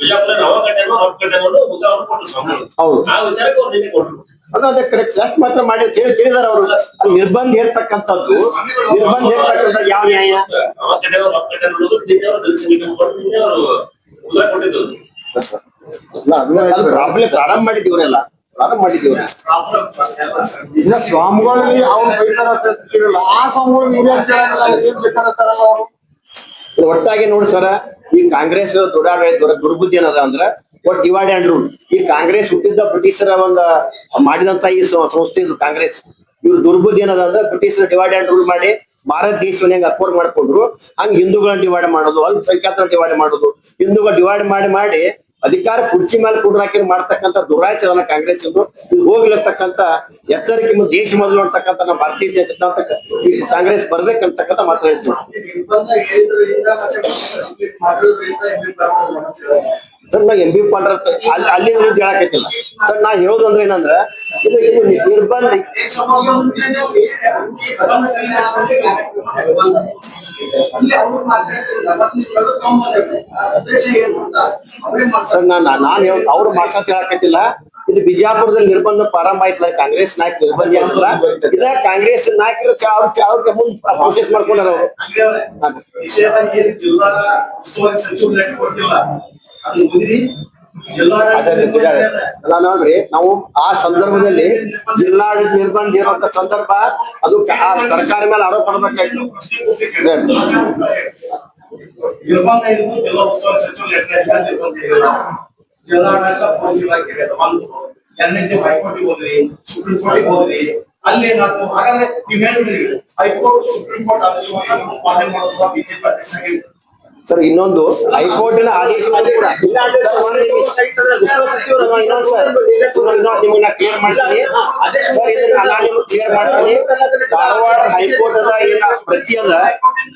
ಬಿಜಾಪುರ ನಾವ ಕಟ್ಟೆನೋ ಅವ್ರ ಕಟ್ಟೆನೋ ಉದಾಹರಣೆ ಕೊಟ್ಟರು ಸ್ವಾಮಿಗಳು. ಆ ವಿಚಾರಕ್ಕೆ ಅವ್ರು ನಿನ್ನೆ ಕೊಟ್ಟರು. ಅದೇ ಕರೆಕ್ಟ್ ಅಷ್ಟು ಮಾತ್ರ ಮಾಡಿ ಕೇಳಿದಾರೆ ಅವರು. ಅಲ್ಲಿ ನಿರ್ಬಂಧ ಇರ್ತಕ್ಕಂಥದ್ದು ಯಾವ ನ್ಯಾಯ? ಅವ ಕಟ್ಟೆನೋ ಅವ್ರ ಕಟ್ಟೆನೋ ನಿನ್ನೆ ಅವರು ಉದಾಹರಣೆ ಕೊಟ್ಟಿದ್ದು. ಪ್ರಾರಂಭ ಮಾಡಿದೀವ್ರೆಲ್ಲ ಇನ್ನ ಸ್ವಾಮಿಗಳು ಅವ್ರು ಬೈತಾರಲ್ಲ, ಆ ಸ್ವಾಮಿಗಳು ಇವ್ರು ಏನ್ ಬೇಕಾರತ್ತಾರಲ್ಲ ಅವರು. ಒಟ್ಟಾಗಿ ನೋಡಿ ಸರ, ಈ ಕಾಂಗ್ರೆಸ್ ದುರ್ಬುದ್ಧಿ ಏನದ ಅಂದ್ರ ಒಟ್ ಡಿವೈಡ್ ಅಂಡ್ ರೂಲ್. ಈ ಕಾಂಗ್ರೆಸ್ ಹುಟ್ಟಿದ್ದ ಬ್ರಿಟಿಷರ ಒಂದ ಮಾಡಿದಂತ ಈ ಸಂಸ್ಥೆ ಇದು ಕಾಂಗ್ರೆಸ್. ಇವ್ರ ದುರ್ಬುದ್ಧಿ ಏನದ ಅಂದ್ರೆ ಬ್ರಿಟಿಷರ್ ಡಿವೈಡ್ ಅಂಡ್ ರೂಲ್ ಮಾಡಿ ಭಾರತ ದೇಶವನ್ನ ಹೆಂಗ್ ಅಕ್ವರ್ ಮಾಡ್ಕೊಂಡ್ರು ಹಂಗ ಹಿಂದೂಗಳನ್ನ ಡಿವೈಡ್ ಮಾಡೋದು, ಅಲ್ಪಸಂಖ್ಯಾತರ ಡಿವೈಡ್ ಮಾಡೋದು, ಹಿಂದೂಗಳ ಡಿವೈಡ್ ಮಾಡಿ ಅಧಿಕಾರ ಕುರ್ಚಿ ಮೇಲೆ ಕುಡ್ರಾಕಿ ಮಾಡ್ತಕ್ಕಂಥ ದುರಾಚರಣ ಕಾಂಗ್ರೆಸ್ ಇದು ಹೋಗ್ಲಿರ್ತಕ್ಕಂಥ ಎತ್ತರಕ್ಕೆ ದೇಶ ಮೊದಲು ಅಂತಕ್ಕಂಥ ನಮ್ಮ ಭಾರತೀಯ ಜನತಾ ಈ ಕಾಂಗ್ರೆಸ್ ಬರ್ಬೇಕಂತಕ್ಕಂಥ ಮಾತು ಹೇಳ್ತೀವಿ ಸರ್. ನಾ ಎಂ ಬಿ ಪಾಂಡ್ರ ಅಲ್ಲಿ ಹೇಳಕತ್ತಿಲ್ಲ ಸರ್. ನಾ ಹೇಳೋದು ಅಂದ್ರೆ ಏನಂದ್ರ ಇದು ನಿರ್ಬಂಧ ಸರ್. ನಾನು ಅವ್ರು ಮಾಡ್ಸತ್ ಹೇಳಕತ್ತಿಲ್ಲ. ಇದು ಬಿಜಾಪುರದಲ್ಲಿ ನಿರ್ಬಂಧ ಪ್ರಾರಂಭ ಆಯ್ತಲ್ಲ, ಕಾಂಗ್ರೆಸ್ ನಾಯಕ ನಿರ್ಬಂಧ ಆಗಿಲ್ಲ. ಇದ ಕಾಂಗ್ರೆಸ್ ನಾಯಕರು ಅವ್ರ ಮುಂದ್ ಪ್ರೋಸೆಸ್ ಮಾಡ್ಕೊಂಡಾರ ಅವರು. ಜಿಲ್ಲಾ ಉಸ್ತುವಾರಿ ಸಚಿವರು ಕೊಟ್ಟಿಲ್ಲ, ಅದು ಮುಗಿರಿ ಅಲ್ಲ ನೋಡ್ರಿ, ನಾವು ಆ ಸಂದರ್ಭದಲ್ಲಿ ಜಿಲ್ಲಾಡಳಿತ ನಿರ್ಬಂಧ ಇರುವಂತ ಸಂದರ್ಭ ಅದು ಆ ಸರ್ಕಾರ ಮೇಲೆ ಆರೋಪ ಮಾಡ್ಬೇಕಾಯ್ತು. ನಿರ್ಬಂಧ ಇದ್ದು ಜಿಲ್ಲಾ ಉಸ್ತುವಾರಿ ಸಚಿವರು ಜಿಲ್ಲಾಡಳಿತ ಪೊಲೀಸ್ ಇಲಾಖೆ ಒಂದು ಎರಡನೇ ಹೈಕೋರ್ಟಿಗೆ ಹೋದ್ರಿ, ಸುಪ್ರೀಂ ಕೋರ್ಟಿಗೆ ಹೋದ್ರಿ, ಅಲ್ಲಿ ನಾವು ಹಾಗಾದ್ರೆ ನೀವು ಹೇಳ್ಬಿಟ್ಟಿದ್ರಿ ಹೈಕೋರ್ಟ್ ಸುಪ್ರೀಂ ಕೋರ್ಟ್ ಆದೇಶವನ್ನ ನಾವು ಪಾಲನೆ ಮಾಡೋದು ಬಿಜೆಪಿ ಅಧ್ಯಕ್ಷರಾಗಿ. ಸರ್ ಇನ್ನೊಂದು ಹೈಕೋರ್ಟಿನ ಆದೇಶವನ್ನು ಕೂಡ ನಿಮ್ಮನ್ನ ಕ್ಲಿಯರ್ ಮಾಡ್ತೀನಿ ಸರ್, ಇದನ್ನ ನಾನು ನಿಮ್ಗೆ ಕ್ಲಿಯರ್ ಮಾಡ್ತೀನಿ. ಧಾರವಾಡ ಹೈಕೋರ್ಟ್ ಅದ ಏನ ಪ್ರತಿ ಅದ,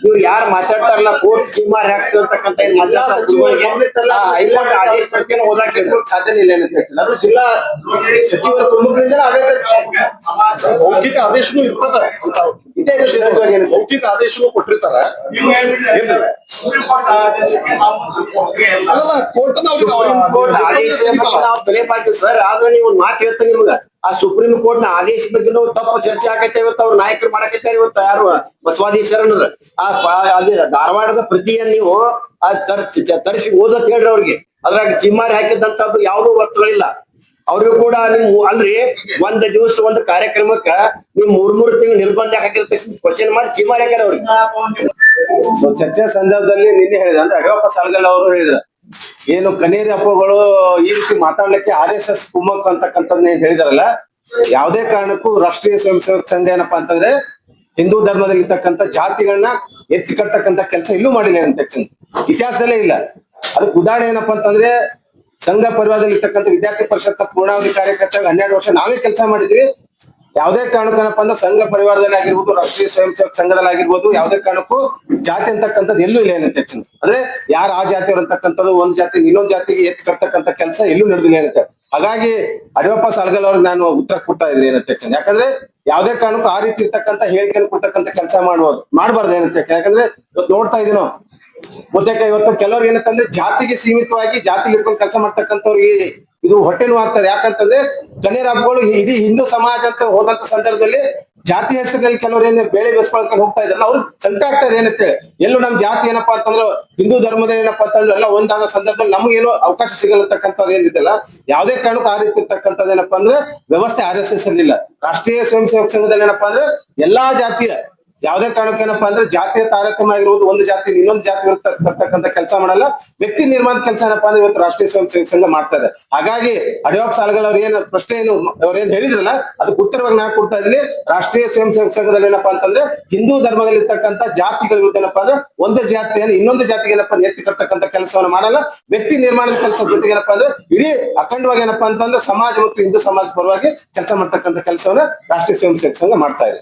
ಇವ್ರು ಯಾರು ಮಾತಾಡ್ತಾರಲ್ಲ ಕೋರ್ಟ್ ಚೀಮಾರಿ ಹಾಕ್ತಿವ್ ಅಂತಕ್ಕಂತ ಏನ್ ಮಾತಾಡ್ತಾರೆ ಹೈಕೋರ್ಟ್ ಆದೇಶ ಪ್ರತಿಯನ್ನು ಓದಾಕ ಸಾಧ್ಯನೇ ಇಲ್ಲ ಅಂತ ಹೇಳ್ತೀನಿ. ಅದು ಜಿಲ್ಲಾ ಸಚಿವರ ಪ್ರಮುಖರಿಂದ ಮೌಖಿಕ ಆದೇಶನೂ ಇರ್ತದ ಅಂತ ಇದೇ ಮೌಖಿಕ ಆದೇಶನೂ ಕೊಟ್ಟಿರ್ತಾರ. ನೀವು ಹೇಳ್ಬಿಟ್ರೆ ಸುಪ್ರೀಂ ಕೋರ್ಟ್ ಆದೇಶಕ್ಕೆ ನಾವು ಅಲ್ಲ ಕೋರ್ಟ್ ಸುಪ್ರೀಂ ಕೋರ್ಟ್ ಆದೇಶ ನಾವು ತಲೆ ಬಾಕಿ ಸರ್. ಆದ್ರೆ ನೀವು ಒಂದು ಮಾತು ಹೇಳ್ತೀನಿ ನಿಮ್ಗ, ಆ ಸುಪ್ರೀಂ ಕೋರ್ಟ್ ನ ಆದೇಶ ಬಗ್ಗೆ ನಾವು ತಪ್ಪು ಚರ್ಚೆ ಆಗತ್ತೆ. ಇವತ್ತು ಅವ್ರ ನಾಯಕರು ಮಾಡಕತ್ತಾರ. ಇವತ್ತು ಯಾರು ಬಸವಾದೀಶರನ್ನ ಅದೇ ಧಾರವಾಡದ ಪ್ರತಿಯನ್ನ ನೀವು ತರಿಸಿ ಓದತ್ ಹೇಳ್ರಿ ಅವ್ರಿಗೆ. ಅದ್ರಾಗ ಚಿಮ್ಮಾರಿ ಹಾಕಿದಂತದ್ದು ಯಾವುದೂ ವಸ್ತುಗಳಿಲ್ಲ. ಅವ್ರಿಗೂ ಕೂಡ ನೀವು ಅಲ್ರಿ ಒಂದ್ ದಿವಸ ಒಂದು ಕಾರ್ಯಕ್ರಮಕ್ಕ ನೀವು ಮೂರ್ ತಿಂಗಳು ನಿರ್ಬಂಧ ಹಾಕಿರ್ತ ಕ್ವಶನ್ ಮಾಡಿ ಚಿಮ್ಮಾರಿ ಹಾಕ್ಯಾರ ಅವ್ರಿಗೆ. ಸೊ ಚರ್ಚೆ ಸಂದರ್ಭದಲ್ಲಿ ನಿನ್ನೆ ಹೇಳಿದ ಅಂದ್ರೆ ಅಡಿಯಪ್ಪ ಸಾಲ್ಗಲ್ ಅವರು ಹೇಳಿದ್ರ ಏನು ಕನೇರಿ ಅಪ್ಪಗಳು ಈ ರೀತಿ ಮಾತಾಡ್ಲಿಕ್ಕೆ RSS ಕುಮ್ಮಕ್ ಅಂತಕ್ಕಂಥದ್ನ ಹೇಳಿದಾರಲ್ಲ, ಯಾವುದೇ ಕಾರಣಕ್ಕೂ ರಾಷ್ಟ್ರೀಯ ಸ್ವಯಂ ಸೇವಕ ಸಂಘ ಏನಪ್ಪಾ ಅಂತಂದ್ರೆ ಹಿಂದೂ ಧರ್ಮದಲ್ಲಿ ಇರ್ತಕ್ಕಂಥ ಜಾತಿಗಳನ್ನ ಎತ್ತಿ ಕಟ್ಟತಕ್ಕಂಥ ಕೆಲಸ ಇಲ್ಲೂ ಮಾಡಿಲ್ಲ ಅಂತ ಇತಿಹಾಸದಲ್ಲೇ ಇಲ್ಲ. ಅದಕ್ಕೆ ಉದಾಹರಣೆ ಏನಪ್ಪಾ ಅಂತಂದ್ರೆ ಸಂಘ ಪರಿವಾರದಲ್ಲಿ ಇರ್ತಕ್ಕಂಥ ವಿದ್ಯಾರ್ಥಿ ಪರಿಷತ್ನ ಪೂರ್ಣಾವಧಿ ಕಾರ್ಯಕರ್ತ 12 ವರ್ಷ ನಾವೇ ಕೆಲಸ ಮಾಡಿದ್ವಿ. ಯಾವುದೇ ಕಾರಣಕ್ಕೇನಪ್ಪ ಅಂದ್ರೆ ಸಂಘ ಪರಿವಾರದಲ್ಲಿ ಆಗಿರ್ಬೋದು, ರಾಷ್ಟ್ರೀಯ ಸ್ವಯಂ ಸೇವಕ ಸಂಘದಲ್ಲಿ ಆಗಿರ್ಬೋದು, ಯಾವುದೇ ಕಾರಣಕ್ಕೂ ಜಾತಿ ಅಂತಕ್ಕಂಥದ್ದು ಎಲ್ಲೂ ಇಲ್ಲ ಏನಂತ ಅಂದ್ರೆ ಯಾರು ಆ ಜಾತಿಯವರು ಅಂತಕ್ಕಂಥದ್ದು ಒಂದ್ ಜಾತಿ ಇನ್ನೊಂದ್ ಜಾತಿಗೆ ಎತ್ತಿ ಕಟ್ಟತಕ್ಕಂಥ ಕೆಲಸ ಎಲ್ಲೂ ನಡೆದಿಲ್ಲ ಏನಂತ. ಹಾಗಾಗಿ ಅಡಿಯಪ್ಪ ಸಾಲ್ಗಲ್ ಅವ್ರಿಗೆ ನಾನು ಉತ್ತರ ಕೊಡ್ತಾ ಇದ್ದೀನಿ ಏನಂತ. ಯಾಕಂದ್ರೆ ಯಾವುದೇ ಕಾರಣಕ್ಕೂ ಆ ರೀತಿ ಇರ್ತಕ್ಕಂಥ ಹೇಳಿಕೆಯನ್ನು ಕೊಡ್ತಕ್ಕಂಥ ಕೆಲಸ ಮಾಡಬಾರ್ದು ಏನಂತ. ಯಾಕಂದ್ರೆ ಇವತ್ತು ನೋಡ್ತಾ ಇದೀನೋ ಮುದ್ದೆಕ ಇವತ್ತು ಕೆಲವ್ರು ಏನಂತಂದ್ರೆ ಜಾತಿಗೆ ಸೀಮಿತವಾಗಿ ಜಾತಿಗೆ ಇಟ್ಕೊಂಡು ಕೆಲಸ ಮಾಡ್ತಕ್ಕಂಥವ್ರಿಗೆ ಇದು ಹೊಟ್ಟೆ ನೋವು ಆಗ್ತದೆ. ಯಾಕಂತಂದ್ರೆ ಕನೇರ ಹಬ್ಬಗಳು ಇಡೀ ಹಿಂದೂ ಸಮಾಜ ಅಂತ ಹೋದಂತ ಸಂದರ್ಭದಲ್ಲಿ ಜಾತಿ ಹೆಸರಿನಲ್ಲಿ ಕೆಲವರು ಏನ್ ಬೇಳೆ ಬೇಸ್ಕೊಳ್ಕೊಂಡು ಹೋಗ್ತಾ ಇದ್ರಲ್ಲ ಅವ್ರು ಸಂಕಟ ಆಗ್ತದೆ ಏನಂತೇಳಿ. ಎಲ್ಲೂ ನಮ್ ಜಾತಿ ಏನಪ್ಪಾ ಅಂತಂದ್ರೆ ಹಿಂದೂ ಧರ್ಮದ ಏನಪ್ಪಾ ಅಂತಂದ್ರೆ ಎಲ್ಲ ಒಂದಾದ ಸಂದರ್ಭದಲ್ಲಿ ನಮಗೇನು ಅವಕಾಶ ಸಿಗಲತಕ್ಕಂಥದ್ದು ಏನಿದೆಲ್ಲ ಯಾವುದೇ ಕಾರಣಕ್ಕೂ ಆ ರೀತಿ ಇರ್ತಕ್ಕಂಥದ್ದು ಏನಪ್ಪಾ ಅಂದ್ರೆ ವ್ಯವಸ್ಥೆ RSS ಅಲ್ಲಿ ಇಲ್ಲ. ರಾಷ್ಟ್ರೀಯ ಸ್ವಯಂ ಸೇವಕ ಸಂಘದಲ್ಲಿ ಏನಪ್ಪಾ ಅಂದ್ರೆ ಎಲ್ಲಾ ಜಾತಿಯ ಯಾವುದೇ ಕಾರಣಕ್ಕೆ ಏನಪ್ಪಾ ಅಂದ್ರೆ ಜಾತಿಯ ತಾರತಮ್ಯ ಆಗಿರ್ಬೋದು, ಒಂದು ಜಾತಿ ಇನ್ನೊಂದು ಜಾತಿ ಬರ್ತಕ್ಕಂಥ ಕೆಲಸ ಮಾಡಲ್ಲ. ವ್ಯಕ್ತಿ ನಿರ್ಮಾಣ ಕೆಲಸ ಏನಪ್ಪಾ ಅಂದ್ರೆ ಇವತ್ತು ರಾಷ್ಟ್ರೀಯ ಸ್ವಯಂ ಸೇವಕ ಸಂಘ ಮಾಡ್ತಾ ಇದೆ. ಹಾಗಾಗಿ ಅಡಿಯಪ್ಪ ಸಾಲ್ಗಲ್ ಅವ್ರ ಏನ್ ಪ್ರಶ್ನೆ ಏನು ಅವ್ರೇನ್ ಹೇಳಿದ್ರಲ್ಲ ಅದಕ್ಕೆ ಉತ್ತರವಾಗಿ ನಾನು ಕೊಡ್ತಾ ಇದ್ದೀನಿ. ರಾಷ್ಟ್ರೀಯ ಸ್ವಯಂ ಸೇವಕ ಸಂಘದಲ್ಲಿ ಏನಪ್ಪಾ ಅಂತಂದ್ರೆ ಹಿಂದೂ ಧರ್ಮದಲ್ಲಿ ಇರ್ತಕ್ಕಂಥ ಜಾತಿಗಳ ವಿರುದ್ಧ ಏನಪ್ಪಾ ಅಂದ್ರೆ ಒಂದು ಜಾತಿಯನ್ನು ಇನ್ನೊಂದು ಜಾತಿಗೆ ಏನಪ್ಪಾ ಎತ್ತಿ ಕಟ್ಟತಕ್ಕಂಥ ಕೆಲಸವನ್ನು ಮಾಡಲ್ಲ. ವ್ಯಕ್ತಿ ನಿರ್ಮಾಣದ ಕೆಲಸ ಜೊತೆಗೆ ಏನಪ್ಪಾ ಅಂದ್ರೆ ಇಡೀ ಅಖಂಡವಾಗಿ ಏನಪ್ಪಾ ಅಂತಂದ್ರೆ ಸಮಾಜ ಮತ್ತು ಹಿಂದೂ ಸಮಾಜ ಪರವಾಗಿ ಕೆಲಸ ಮಾಡ್ತಕ್ಕಂಥ ಕೆಲಸವನ್ನ ರಾಷ್ಟ್ರೀಯ ಸ್ವಯಂ ಸೇವಕ ಸಂಘ ಮಾಡ್ತಾ ಇದೆ.